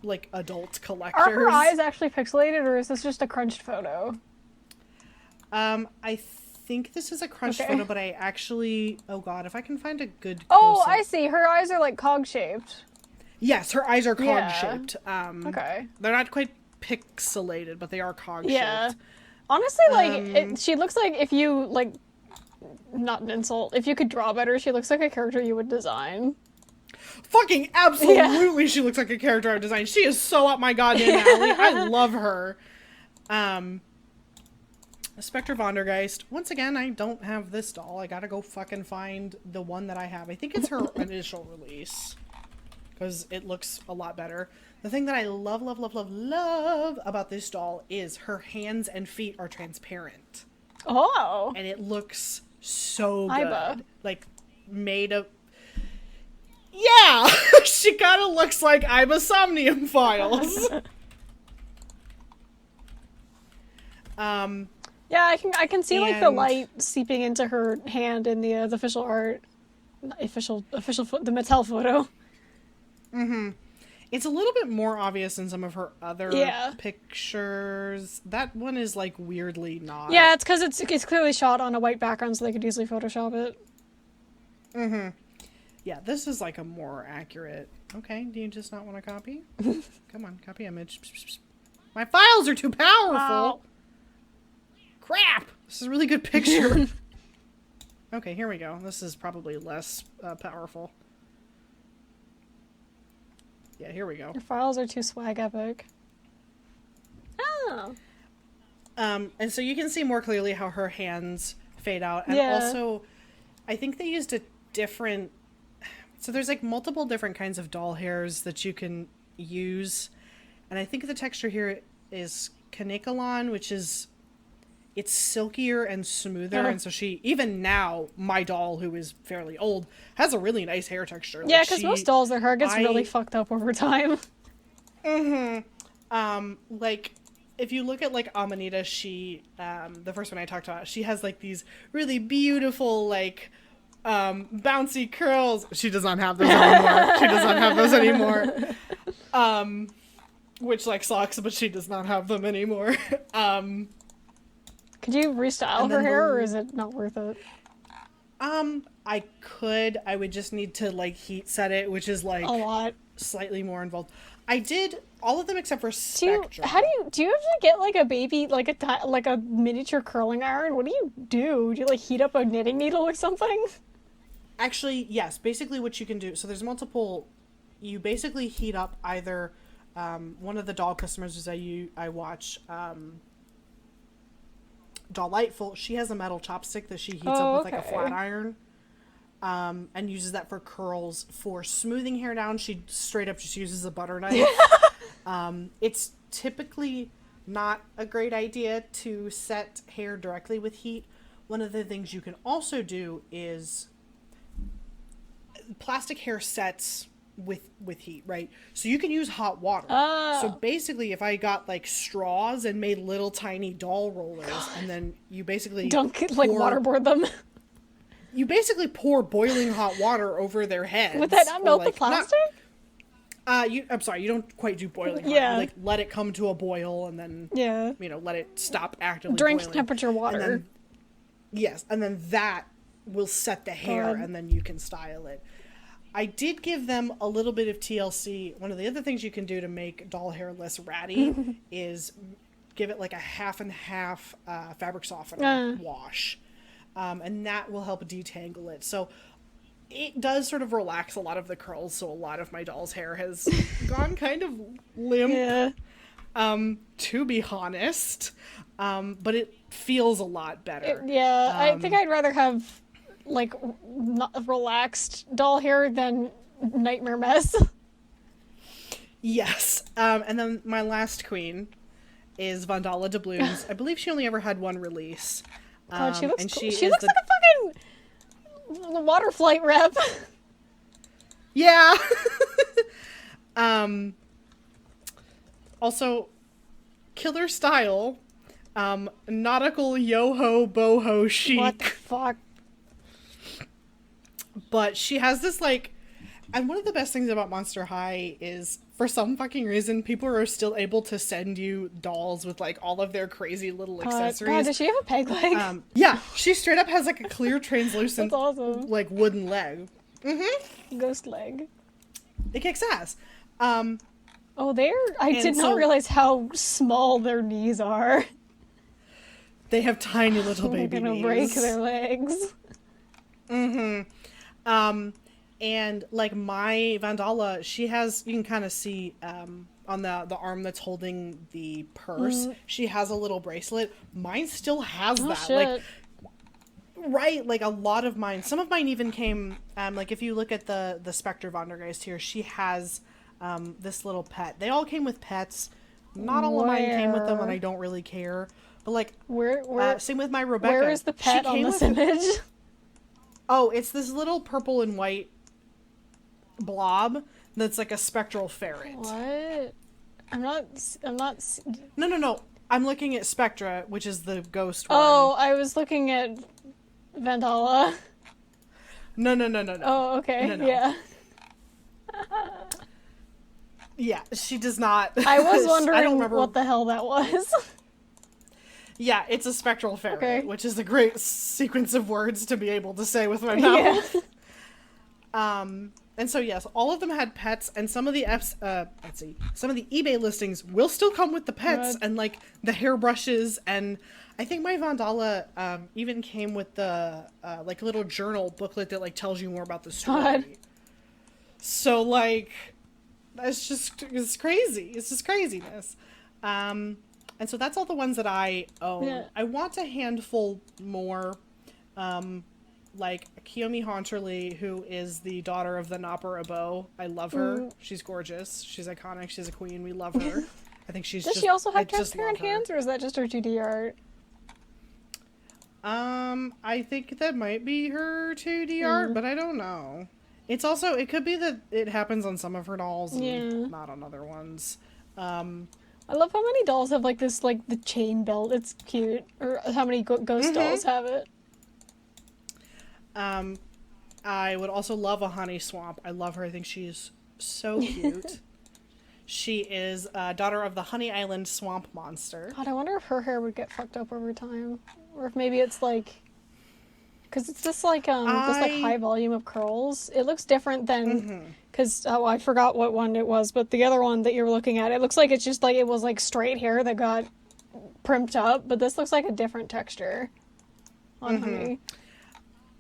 like, adult collectors. Are her eyes actually pixelated, or is this just a crunched photo? I think this is a crunched photo, but I actually, oh god, if I can find a good close-up. I see. Her eyes are like cog-shaped. Yes, her eyes are cog-shaped. Okay. They're not quite pixelated, but they are cog-shaped. Yeah. Honestly, like, she looks like if you, like, not an insult, if you could draw better, she looks like a character you would design. Fucking absolutely, she looks like a character I would design. She is so up my goddamn alley. I love her. Spectre Vondergeist. Once again, I don't have this doll. I gotta go fucking find the one that I have. I think it's her initial release, because it looks a lot better. The thing that I love about this doll is her hands and feet are transparent. Oh. And it looks so good. Iba. Like, made of... Yeah! She kind of looks like Iba Somnium Files. Yeah, I can see like the light seeping into her hand in the official art, the Mattel photo. Mm-hmm. It's a little bit more obvious in some of her other pictures. That one is like weirdly not. Yeah, it's because it's clearly shot on a white background, so they could easily Photoshop it. Mm-hmm. Yeah, this is like a more accurate. Okay, do you just not want to copy? Come on, copy image. My files are too powerful. Wow. Crap! This is a really good picture. Okay, here we go. This is probably less powerful. Yeah, here we go. Your files are too swag epic. Oh. And so you can see more clearly how her hands fade out. And also, I think they used a different... So there's like multiple different kinds of doll hairs that you can use. And I think the texture here is Canicolon, which is... It's silkier and smoother, and so she, even now, my doll, who is fairly old, has a really nice hair texture. Yeah, because most dolls, their hair gets really fucked up over time. Mm-hmm. Like, if you look at, like, Amanita, she, the first one I talked about, she has, like, these really beautiful, like, bouncy curls. She does not have those anymore. Which, like, sucks, but she does not have them anymore. Could you restyle her hair, or is it not worth it? I could. I would just need to, like, heat set it, which is, like... A lot. Slightly more involved. I did all of them except for Spectrum. Do you have to get, like, a baby, like a miniature curling iron? What do you do? Do you, like, heat up a knitting needle or something? Actually, yes. Basically what you can do... So there's multiple... You basically heat up either... one of the doll customers I watch... Delightful. She has a metal chopstick that she heats up with like a flat iron. and uses that for curls. For smoothing hair down, she straight up just uses a butter knife. It's typically not a great idea to set hair directly with heat. One of the things you can also do is plastic hair sets with heat, right? So you can use hot water. Oh. So basically, if I got like straws and made little tiny doll rollers, and then you basically Dunk it, like waterboard them. You basically pour boiling hot water over their heads. Would that not melt the plastic? I'm sorry, you don't quite do boiling hot. Yeah. You, like, let it come to a boil and then, let it stop actively Drink boiling. temperature water. And then, yes, and then that will set the hair, and then you can style it. I did give them a little bit of TLC. One of the other things you can do to make doll hair less ratty is give it like a half and half fabric softener wash. And that will help detangle it. So it does sort of relax a lot of the curls. So a lot of my doll's hair has gone kind of limp, to be honest. But it feels a lot better. I think I'd rather have like not relaxed doll hair than nightmare mess. Yes. And then my last queen is Vandala Doubloons. I believe she only ever had one release. God, she looks and cool. She looks like a fucking water flight rep. Yeah. Also, killer style. Nautical yoho boho chic. What the fuck? But she has this like, and one of the best things about Monster High is, for some fucking reason, people are still able to send you dolls with like all of their crazy little accessories. God, does she have a peg leg? Yeah, she straight up has like a clear translucent, That's awesome. like wooden leg. Ghost leg. It kicks ass. I did not realize how small their knees are. They have tiny little baby They're gonna knees. break their legs. And like my Vandala, she has, you can kind of see on the arm that's holding the purse, she has a little bracelet. Mine still has that. Shit. Like, right, like a lot of mine. Some of mine even came, like if you look at the Spectre Vondergeist here, she has this little pet. They all came with pets. Not all of mine came with them, and I don't really care. But like, same with my Rebecca. Where is the pet on this image? Oh, it's this little purple and white blob that's like a spectral ferret. What? I'm not. No. I'm looking at Spectra, which is the ghost one. Oh, I was looking at Vandala. No. Oh, okay. No. Yeah. Yeah, she does not. I was wondering I don't remember what the hell that was. Yeah, it's a spectral ferret, Okay. which is a great sequence of words to be able to say with my mouth. Yeah. And so yes, all of them had pets, and some of the some of the eBay listings will still come with the pets and like the hairbrushes, and I think my Vandala even came with the like little journal booklet that like tells you more about the story. God. So like, it's crazy. It's just craziness. And so that's all the ones that I own. Yeah. I want a handful more, like Kiyomi Haunterly, who is the daughter of the Nopper Abo. I love her. She's gorgeous. She's iconic. She's a queen. We love her. I think she's Does she also have transparent hands, or is that just her 2D art? I think that might be her 2D art, but I don't know. It's also, it could be that it happens on some of her dolls and not on other ones. I love how many dolls have like this, like the chain belt. It's cute. Or how many ghost dolls have it. I would also love a Honey Swamp. I love her. I think she's so cute. She is daughter of the Honey Island Swamp Monster. God, I wonder if her hair would get fucked up over time, or if maybe it's like, because it's just like this like high volume of curls. It looks different than because I forgot what one it was, but the other one that you were looking at, it looks like it's just like it was like straight hair that got primped up, but this looks like a different texture on Honey.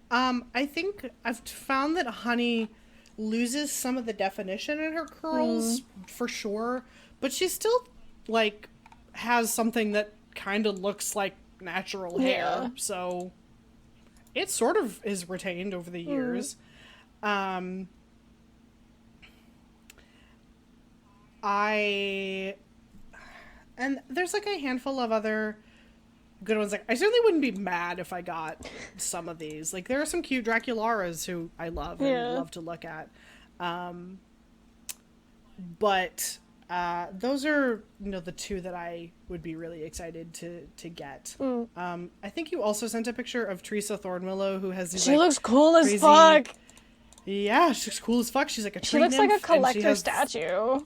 I think I've found that Honey loses some of the definition in her curls for sure, but she still like has something that kind of looks like natural hair. So it sort of is retained over the years. And there's like a handful of other good ones. Like, I certainly wouldn't be mad if I got some of these. Like, there are some cute Dracularas who I love and love to look at. But those are, the two that I would be really excited to get. I think you also sent a picture of Teresa Thornwillow, who has these, she looks cool as fuck. Yeah, she looks cool as fuck. She's like a tree She looks nymph, like a collector statue.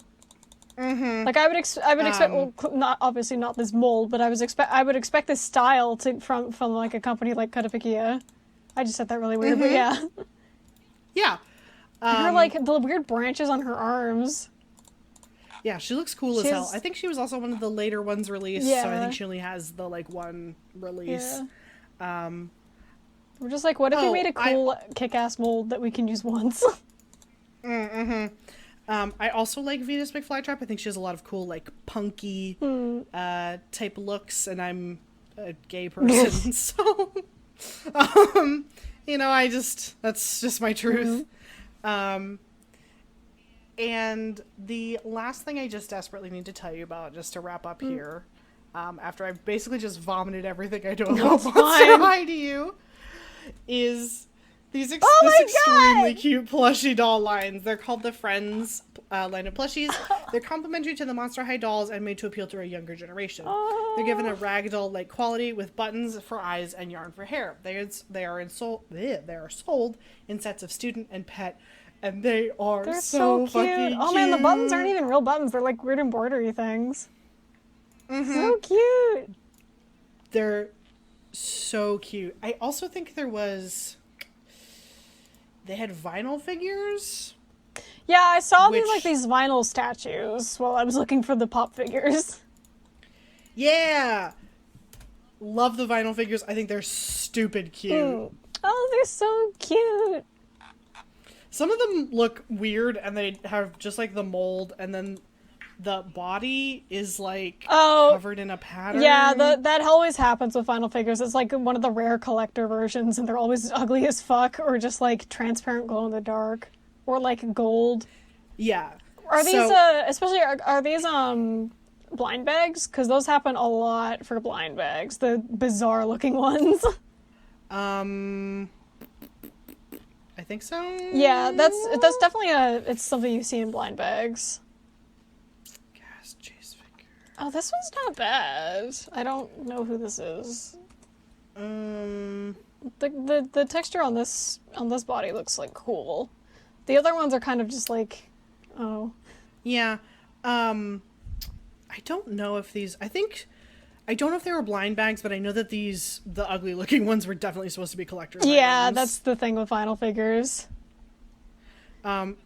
Mm-hmm. Like I would expect, well, not obviously not this mold, but I would expect this style from like a company like Katapikia. I just said that really weird, but yeah. Yeah. Her like the weird branches on her arms. Yeah, she looks cool as hell. I think she was also one of the later ones released, so I think she only has the like one release. Yeah. We're just like, what if we made a cool kick-ass mold that we can use once? I also like Venus McFlytrap. I think she has a lot of cool, like, punky type looks, and I'm a gay person, so, that's just my truth. And the last thing I just desperately need to tell you about, just to wrap up here, after I've basically just vomited everything I know about Monster High to you, is this extremely cute plushie doll lines. They're called the Friends line of plushies. They're complementary to the Monster High dolls and made to appeal to a younger generation. They're given a ragdoll-like quality with buttons for eyes and yarn for hair. They are sold in sets of student and pet, and they're so fucking cute. Oh man, the buttons aren't even real buttons. They're like weird embroidery things. So cute. They're so cute. I also think they had vinyl figures. Yeah, I saw these vinyl statues while I was looking for the pop figures. Yeah. Love the vinyl figures. I think they're stupid cute. Oh, they're so cute. Some of them look weird and they have just like the mold, and then the body is like covered in a pattern. Yeah, that always happens with vinyl figures. It's like one of the rare collector versions, and they're always ugly as fuck, or just like transparent glow in the dark, or like gold. Yeah. Are these are these blind bags? Because those happen a lot for blind bags. The bizarre looking ones. I think so. Yeah, that's definitely it's something you see in blind bags. Oh, this one's not bad. I don't know who this is. The texture on this body looks like cool. The other ones are kind of just like, Yeah. I don't know if these. I don't know if they were blind bags, but I know that the ugly looking ones were definitely supposed to be collector's items. That's the thing with vinyl figures.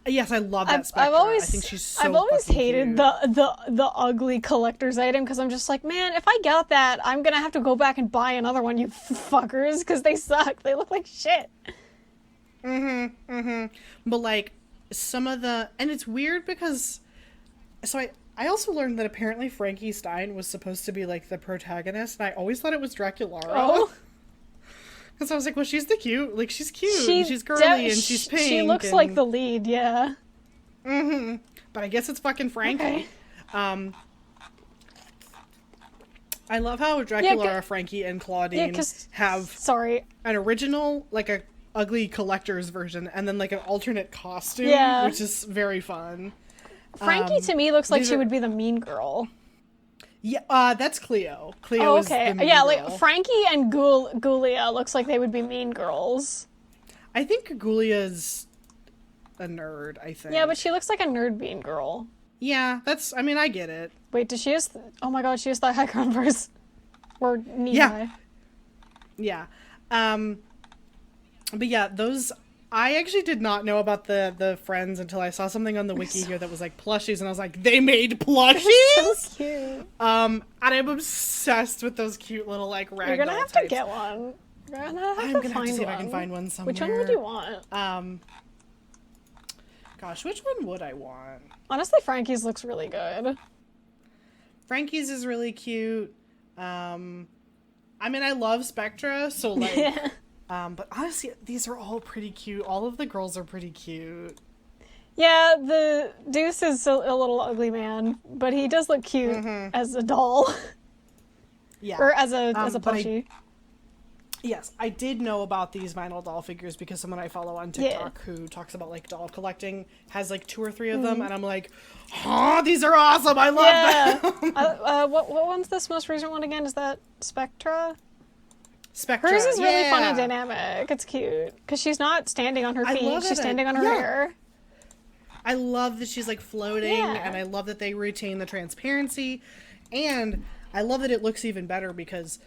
Yes, I love that Spectra. I think she's so I've always cute. hated the ugly collector's item, because I'm just like, man, if I got that, I'm gonna have to go back and buy another one, you fuckers, because they suck. They look like shit. But like some of and it's weird because, so I also learned that apparently Frankie Stein was supposed to be like the protagonist, and I always thought it was Draculara. Oh. Because I was like, well, she's she's cute, and she's girly, and she's pink. She looks like the lead, yeah. But I guess it's fucking Frankie. Okay. I love how Draculaura, Frankie, and Claudine have an original, like a ugly collector's version, and then like an alternate costume, which is very fun. Frankie to me looks like she would be the mean girl. Yeah, that's Cleo. Cleo is the mean girl. Like Frankie and Gulia looks like they would be mean girls. I think Gulia's a nerd, I think. Yeah, but she looks like a nerd mean girl. Yeah, I get it. Wait, does she has... Oh my god, she has thigh-high Converse. Or knee-high. Yeah. But yeah, those... I actually did not know about the Friends until I saw something on the wiki here that was like plushies, and I was like, they made plushies? So cute. And I'm obsessed with those cute little like ragdoll. You're gonna have to get one. I'm gonna have to see if I can find one somewhere. Which one would you want? Gosh, which one would I want? Honestly, Frankie's looks really good. Frankie's is really cute. I love Spectra, so like But honestly, these are all pretty cute. All of the girls are pretty cute. Yeah, the Deuce is a little ugly man, but he does look cute as a doll. Yeah. Or as a plushie. Yes, I did know about these vinyl doll figures because someone I follow on TikTok who talks about like doll collecting has like 2 or 3 of them, and I'm like, oh, these are awesome! I love them. What one's this most recent one again? Is that Spectra? Spectra. Hers is really fun and dynamic. It's cute because she's not standing on her feet; she's standing on her hair. I love that she's like floating, and I love that they retain the transparency, and I love that it looks even better because.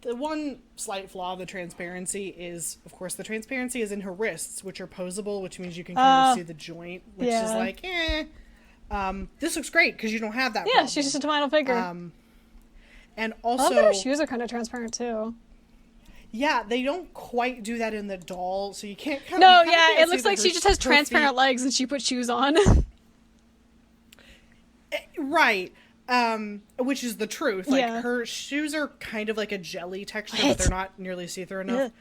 The one slight flaw of the transparency is, of course, the transparency is in her wrists, which are posable, which means you can kind of see the joint, which is like, this looks great because you don't have that. Yeah, problem. She's just a vinyl figure. And also, I love that her shoes are kind of transparent too. Yeah, they don't quite do that in the doll, so you can't. It looks like she just has transparent legs and she put shoes on. Right. Which is the truth. Like, her shoes are kind of like a jelly texture, but they're not nearly see-through enough.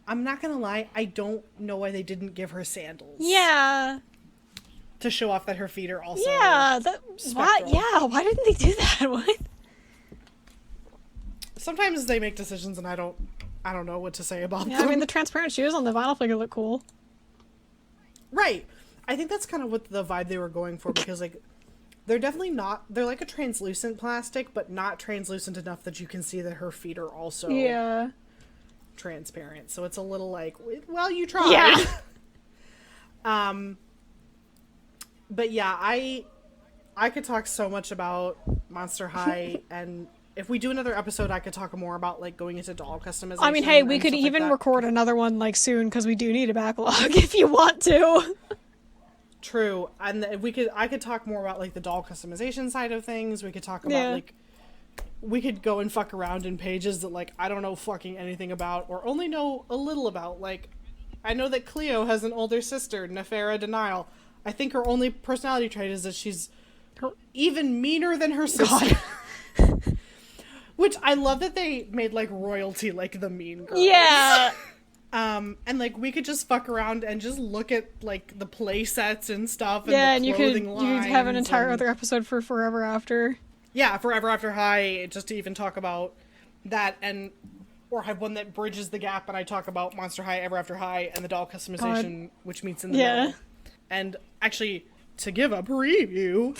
I'm not gonna lie, I don't know why they didn't give her sandals. Yeah. To show off that her feet are also why didn't they do that? What? Sometimes they make decisions and I don't know what to say about them. I mean, the transparent shoes on the vinyl figure look cool. Right. I think that's kind of what the vibe they were going for, because, like, they're definitely not... They're like a translucent plastic, but not translucent enough that you can see that her feet are also transparent. So it's a little like, well, you tried. Yeah. But yeah, I could talk so much about Monster High, and if we do another episode, I could talk more about, like, going into doll customization. I mean, hey, we could even record another one, like, soon, because we do need a backlog if you want to. True, and I could talk more about, like, the doll customization side of things. We could talk about like, we could go and fuck around in pages that, like, I don't know fucking anything about, or only know a little about. Like, I know that Cleo has an older sister, Nefera Denial. I think her only personality trait is that she's even meaner than her sister. Which I love that they made, like, royalty like the Mean Girls. Yeah. And, like, we could just fuck around and just look at, like, the play sets and stuff. And and you could have an entire other episode for Forever After. Yeah, Forever After High, just to even talk about that, or have one that bridges the gap, and I talk about Monster High, Ever After High, and the doll customization, which meets in the middle. And actually, to give a preview,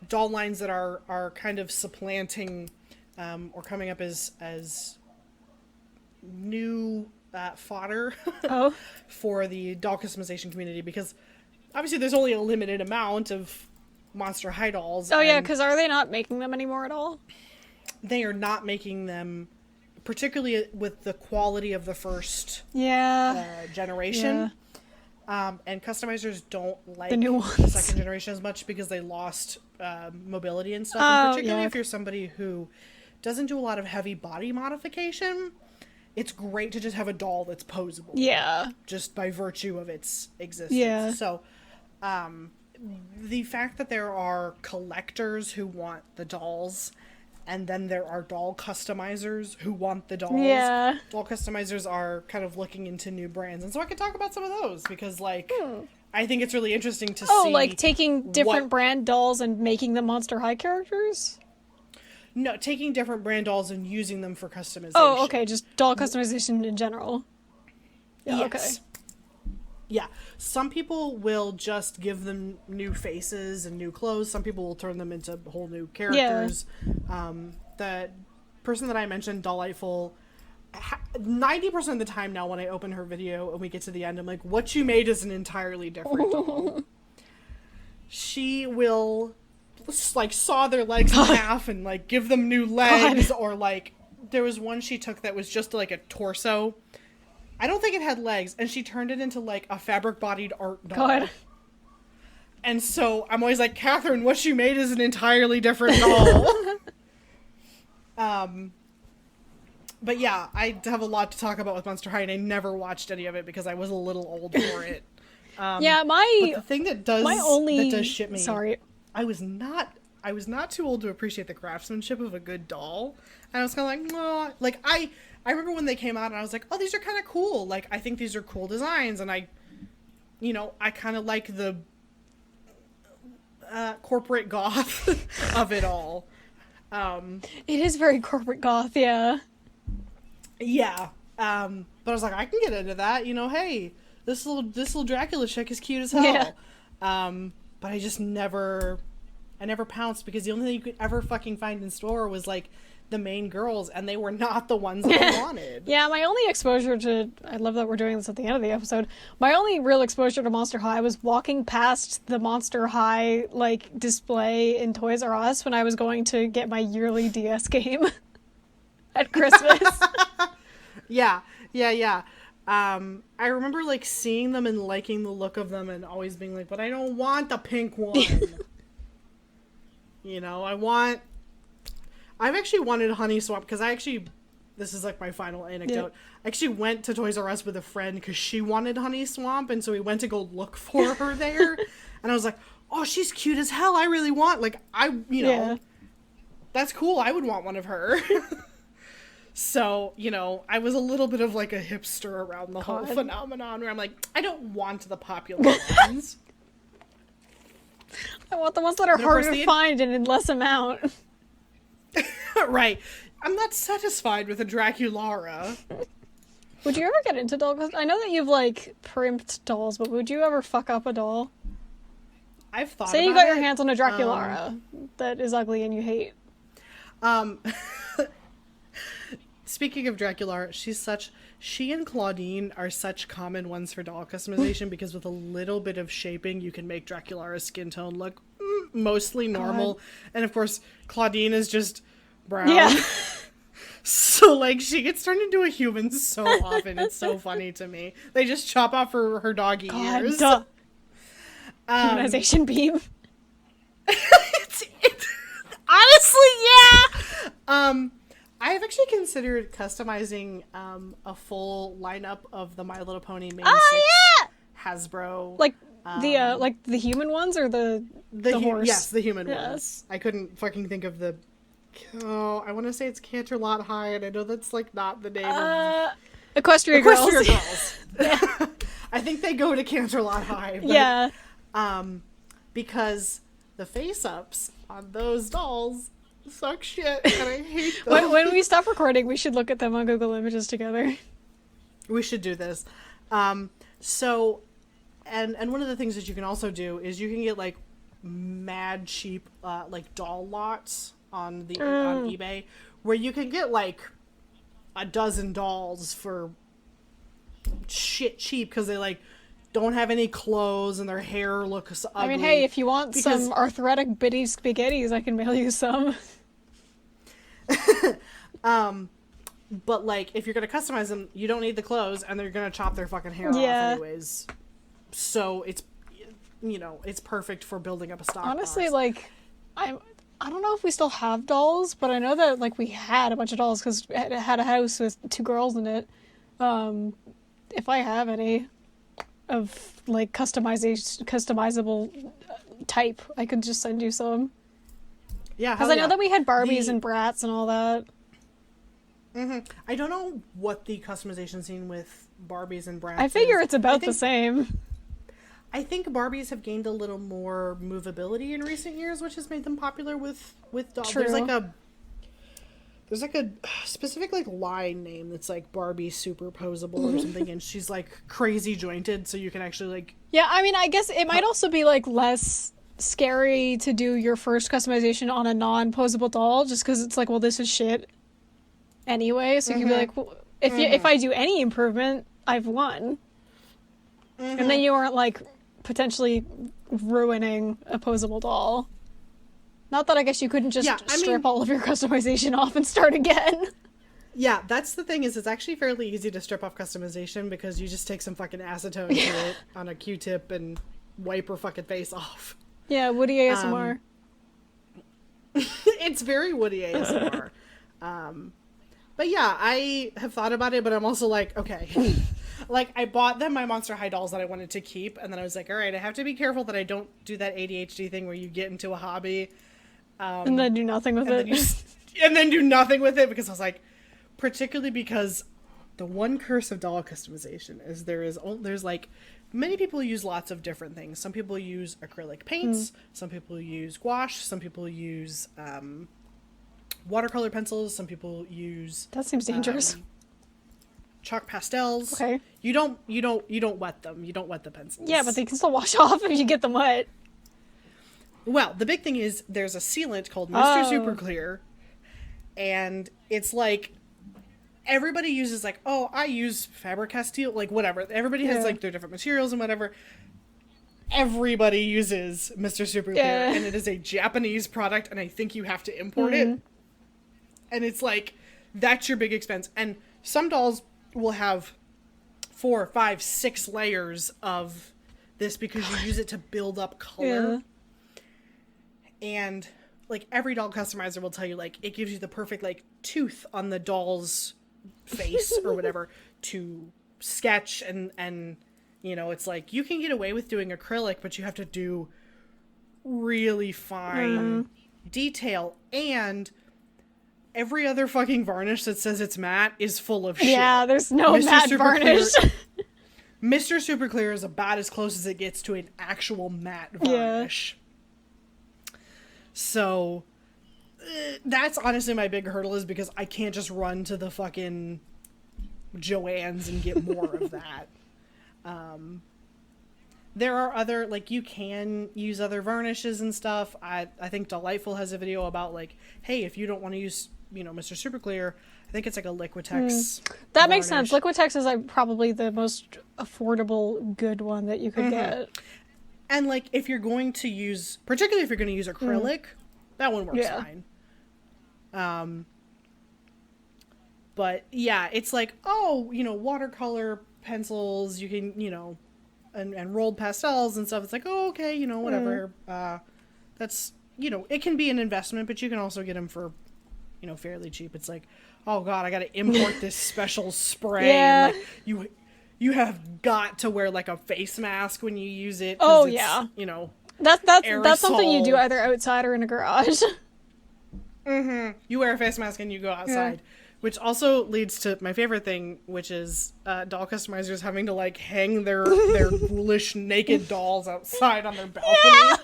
doll lines that are kind of supplanting, or coming up as new fodder for the doll customization community, because obviously there's only a limited amount of Monster High dolls. Oh yeah, because are they not making them anymore at all? They are not making them, particularly with the quality of the first generation. And customizers don't like the new ones. The second generation as much because they lost mobility and stuff. And particularly if you're somebody who doesn't do a lot of heavy body modification, it's great to just have a doll that's posable. Yeah. Just by virtue of its existence. Yeah. So, the fact that there are collectors who want the dolls, and then there are doll customizers who want the dolls. Yeah. Doll customizers are kind of looking into new brands. And so I could talk about some of those because, like, I think it's really interesting to see. Oh, like taking different brand dolls and making them Monster High characters? No, taking different brand dolls and using them for customization. Oh, okay, just doll customization in general. Yeah, yes. Okay. Yeah, some people will just give them new faces and new clothes. Some people will turn them into whole new characters. Yeah. The person that I mentioned, Delightful, 90% of the time now when I open her video and we get to the end, I'm like, what you made is an entirely different doll. She will, like, saw their legs in half and, like, give them new legs. Or, like, there was one she took that was just, like, a torso. I don't think it had legs, and she turned it into, like, a fabric-bodied art doll. God. And so I'm always like, Catherine, what you made is an entirely different doll. But yeah, I have a lot to talk about with Monster High, and I never watched any of it because I was a little old for it. But the thing that does shit me. Sorry. I was not too old to appreciate the craftsmanship of a good doll. And I was kind of like, no, like, I remember when they came out and I was like, oh, these are kind of cool. Like, I think these are cool designs. And I kind of like the corporate goth of it all. It is very corporate goth, yeah. Yeah. But I was like, I can get into that. Hey, this little Dracula chick is cute as hell. Yeah. But I just never pounced, because the only thing you could ever fucking find in store was like the main girls, and they were not the ones that I wanted. Yeah, my only exposure to, I love that we're doing this at the end of the episode, my only real exposure to Monster High was walking past the Monster High, like, display in Toys R Us when I was going to get my yearly DS game at Christmas. Yeah. I remember, like, seeing them and liking the look of them and always being like, but I don't want the pink one. I've actually wanted Honey Swamp, because this is like my final anecdote. Yeah. I actually went to Toys R Us with a friend because she wanted Honey Swamp, and so we went to go look for her there. And I was like, oh, she's cute as hell. I really want, like, that's cool. I would want one of her. So, I was a little bit of like a hipster around the whole phenomenon, where I'm like, I don't want the popular ones. I want the ones that are harder to find and in less amount. Right. I'm not satisfied with a Draculara. Would you ever get into doll custom? I know that you've, like, primped dolls, but would you ever fuck up a doll? I've thought about it. Say you got your hands on a Draculara that is ugly and you hate. Speaking of Draculara, she and Claudine are such common ones for doll customization, because with a little bit of shaping, you can make Dracula's skin tone look mostly normal. And of course, Claudine is just brown. Yeah. So, like, she gets turned into a human so often. It's so funny to me. They just chop off her doggy ears. Humanization beam. Honestly, yeah. I have actually considered customizing a full lineup of the My Little Pony main 6 Hasbro. Like the human ones, or the horse? Yes, the human ones. I couldn't fucking think of the... Oh, I want to say it's Canterlot High, and I know that's, like, not the name of... Equestria Girls. Yeah. I think they go to Canterlot High. But, yeah. Because the face-ups on those dolls suck shit, and I hate them. When we stop recording, we should look at them on Google Images together. We should do this. So, and one of the things that you can also do is you can get, like, mad cheap, like, doll lots on eBay, where you can get, like, a dozen dolls for shit cheap, because they, like, don't have any clothes and their hair looks ugly. I mean, hey, if you want some arthritic bitty spaghettis, I can mail you some. But, like, if you're gonna customize them, you don't need the clothes, and they're gonna chop their fucking hair off anyways. So it's, it's perfect for building up a stock. Honestly, box. like, I don't know if we still have dolls, but I know that, like, we had a bunch of dolls because it had a house with 2 girls in it. If I have any of, like, customizable type, I could just send you some. Yeah, because I know that we had Barbies and Bratz and all that. Mm-hmm. I don't know what the customization scene with Barbies and Bratz I figure it's about the same. I think Barbies have gained a little more movability in recent years, which has made them popular with dolls. True. There's like a specific, like, line name that's like Barbie Superposable or something, and she's, like, crazy jointed, so you can actually, like... Yeah, I mean, I guess it might also be, like, less scary to do your first customization on a non-posable doll, just because it's like, well, this is shit anyway, so you can be like, well, if I do any improvement, I've won. Mm-hmm. And then you aren't, like, potentially ruining a posable doll. Not that I guess you couldn't just strip all of your customization off and start again. Yeah, that's the thing, is it's actually fairly easy to strip off customization, because you just take some fucking acetone to it on a Q-tip and wipe her fucking face off. Yeah, Woody ASMR. It's very Woody ASMR. But yeah, I have thought about it, but I'm also like, okay. Like, I bought them my Monster High dolls that I wanted to keep, and then I was like, all right, I have to be careful that I don't do that ADHD thing where you get into a hobby. And then do nothing with it. And then do nothing with it, because I was like, particularly because the one curse of doll customization is there's like many people use lots of different things. Some people use acrylic paints, some people use gouache, some people use watercolor pencils, some people use That seems dangerous. Chalk pastels. Okay. You don't wet them. You don't wet the pencils. Yeah, but they can still wash off if you get them wet. Well, the big thing is there's a sealant called Mr. Super Clear, and it's like everybody uses like, oh, I use Faber-Castell, like whatever. Everybody has like their different materials and whatever. Everybody uses Mr. Super Clear, and it is a Japanese product, and I think you have to import it. And it's like, that's your big expense. And some dolls will have 4, 5, 6 layers of this because you use it to build up color. And like every doll customizer will tell you, like, it gives you the perfect like tooth on the doll's face or whatever to sketch, and you know, it's like you can get away with doing acrylic, but you have to do really fine detail, and every other fucking varnish that says it's matte is full of shit. Yeah, there's no matte varnish. Mr. Super Clear is about as close as it gets to an actual matte varnish. So that's honestly my big hurdle, is because I can't just run to the fucking Joann's and get more of that. There are other, like, you can use other varnishes and stuff. I think Delightful has a video about, like, hey, if you don't want to use, you know, Mr. Super Clear, I think it's like a Liquitex That makes sense. Liquitex is like probably the most affordable good one that you could get. And like, if you're going to use, particularly if you're going to use acrylic, that one works fine. But yeah, it's like, oh, you know, watercolor pencils, you can, you know, and rolled pastels and stuff. It's like, oh, okay, you know, whatever. That's, you know, it can be an investment, but you can also get them for, you know, fairly cheap. It's like, oh god, I got to import this special spray. And like, you have got to wear like a face mask when you use it. Oh it's, yeah, you know, that's something you do either outside or in a garage. You wear a face mask and you go outside, which also leads to my favorite thing, which is doll customizers having to like hang their ghoulish naked dolls outside on their balcony.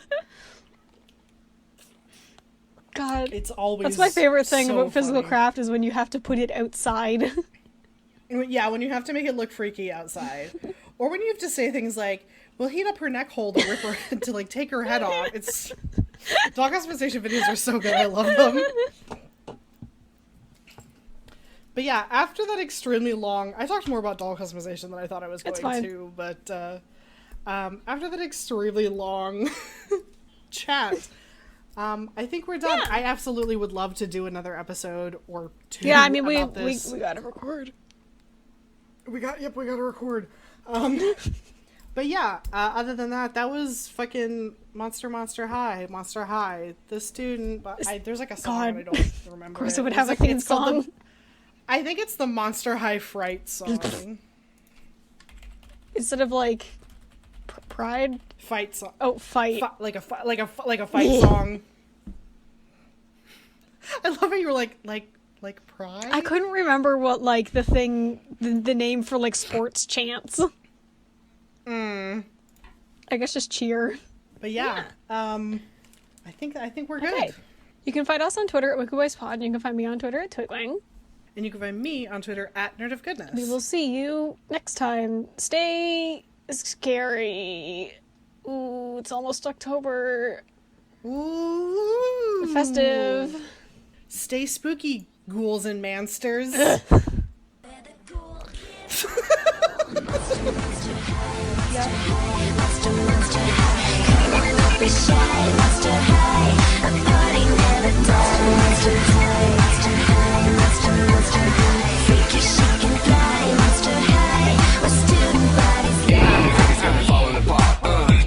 God, it's always that's my favorite thing so about physical funny. craft is when you have to put it outside. Yeah, when you have to make it look freaky outside. Or when you have to say things like, we'll heat up her neck hole to rip her to like take her head off. It's doll customization videos are so good. I love them. But yeah, after that extremely long, I talked more about doll customization than I thought I was going to, but after that extremely long chat, I think we're done. I absolutely would love to do another episode or two. Yeah, I mean, we gotta record. We gotta record. But yeah, other than that, that was fucking Monster High. The student, there's like a song, and I don't remember. Of course it would have a theme song. I think it's the Monster High Fright song. Instead of like Pride? Fight song. Oh, fight. Like a fight song. I love how you were like Pride? I couldn't remember what like the name for like sports chants. I guess just cheer. But yeah. I think we're good. Okay. You can find us on Twitter at Wikiboys Pod, and you can find me on Twitter at Twitwing. And you can find me on Twitter at Nerd of Goodness. We will see you next time. Stay scary. Ooh, it's almost October. Ooh. Festive. Stay spooky, ghouls and mansters.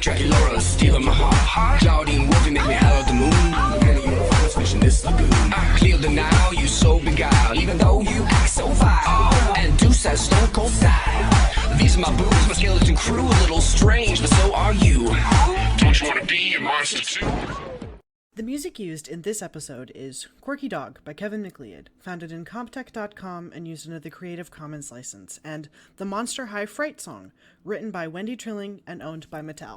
Dracula stealing my heart. Claudine Wolfie make me howl at the moon. And you're a famous fish in this lagoon. Clear the now, you so beguiled. Even though you act so vile. And Deuce has stone cold style. These are my boobs, my skeleton crew. A little strange, but so are you. Don't you want to be a monster too? The music used in this episode is Quirky Dog by Kevin MacLeod, founded in Comptech.com and used under the Creative Commons license, and The Monster High Fright Song, written by Wendy Trilling and owned by Mattel.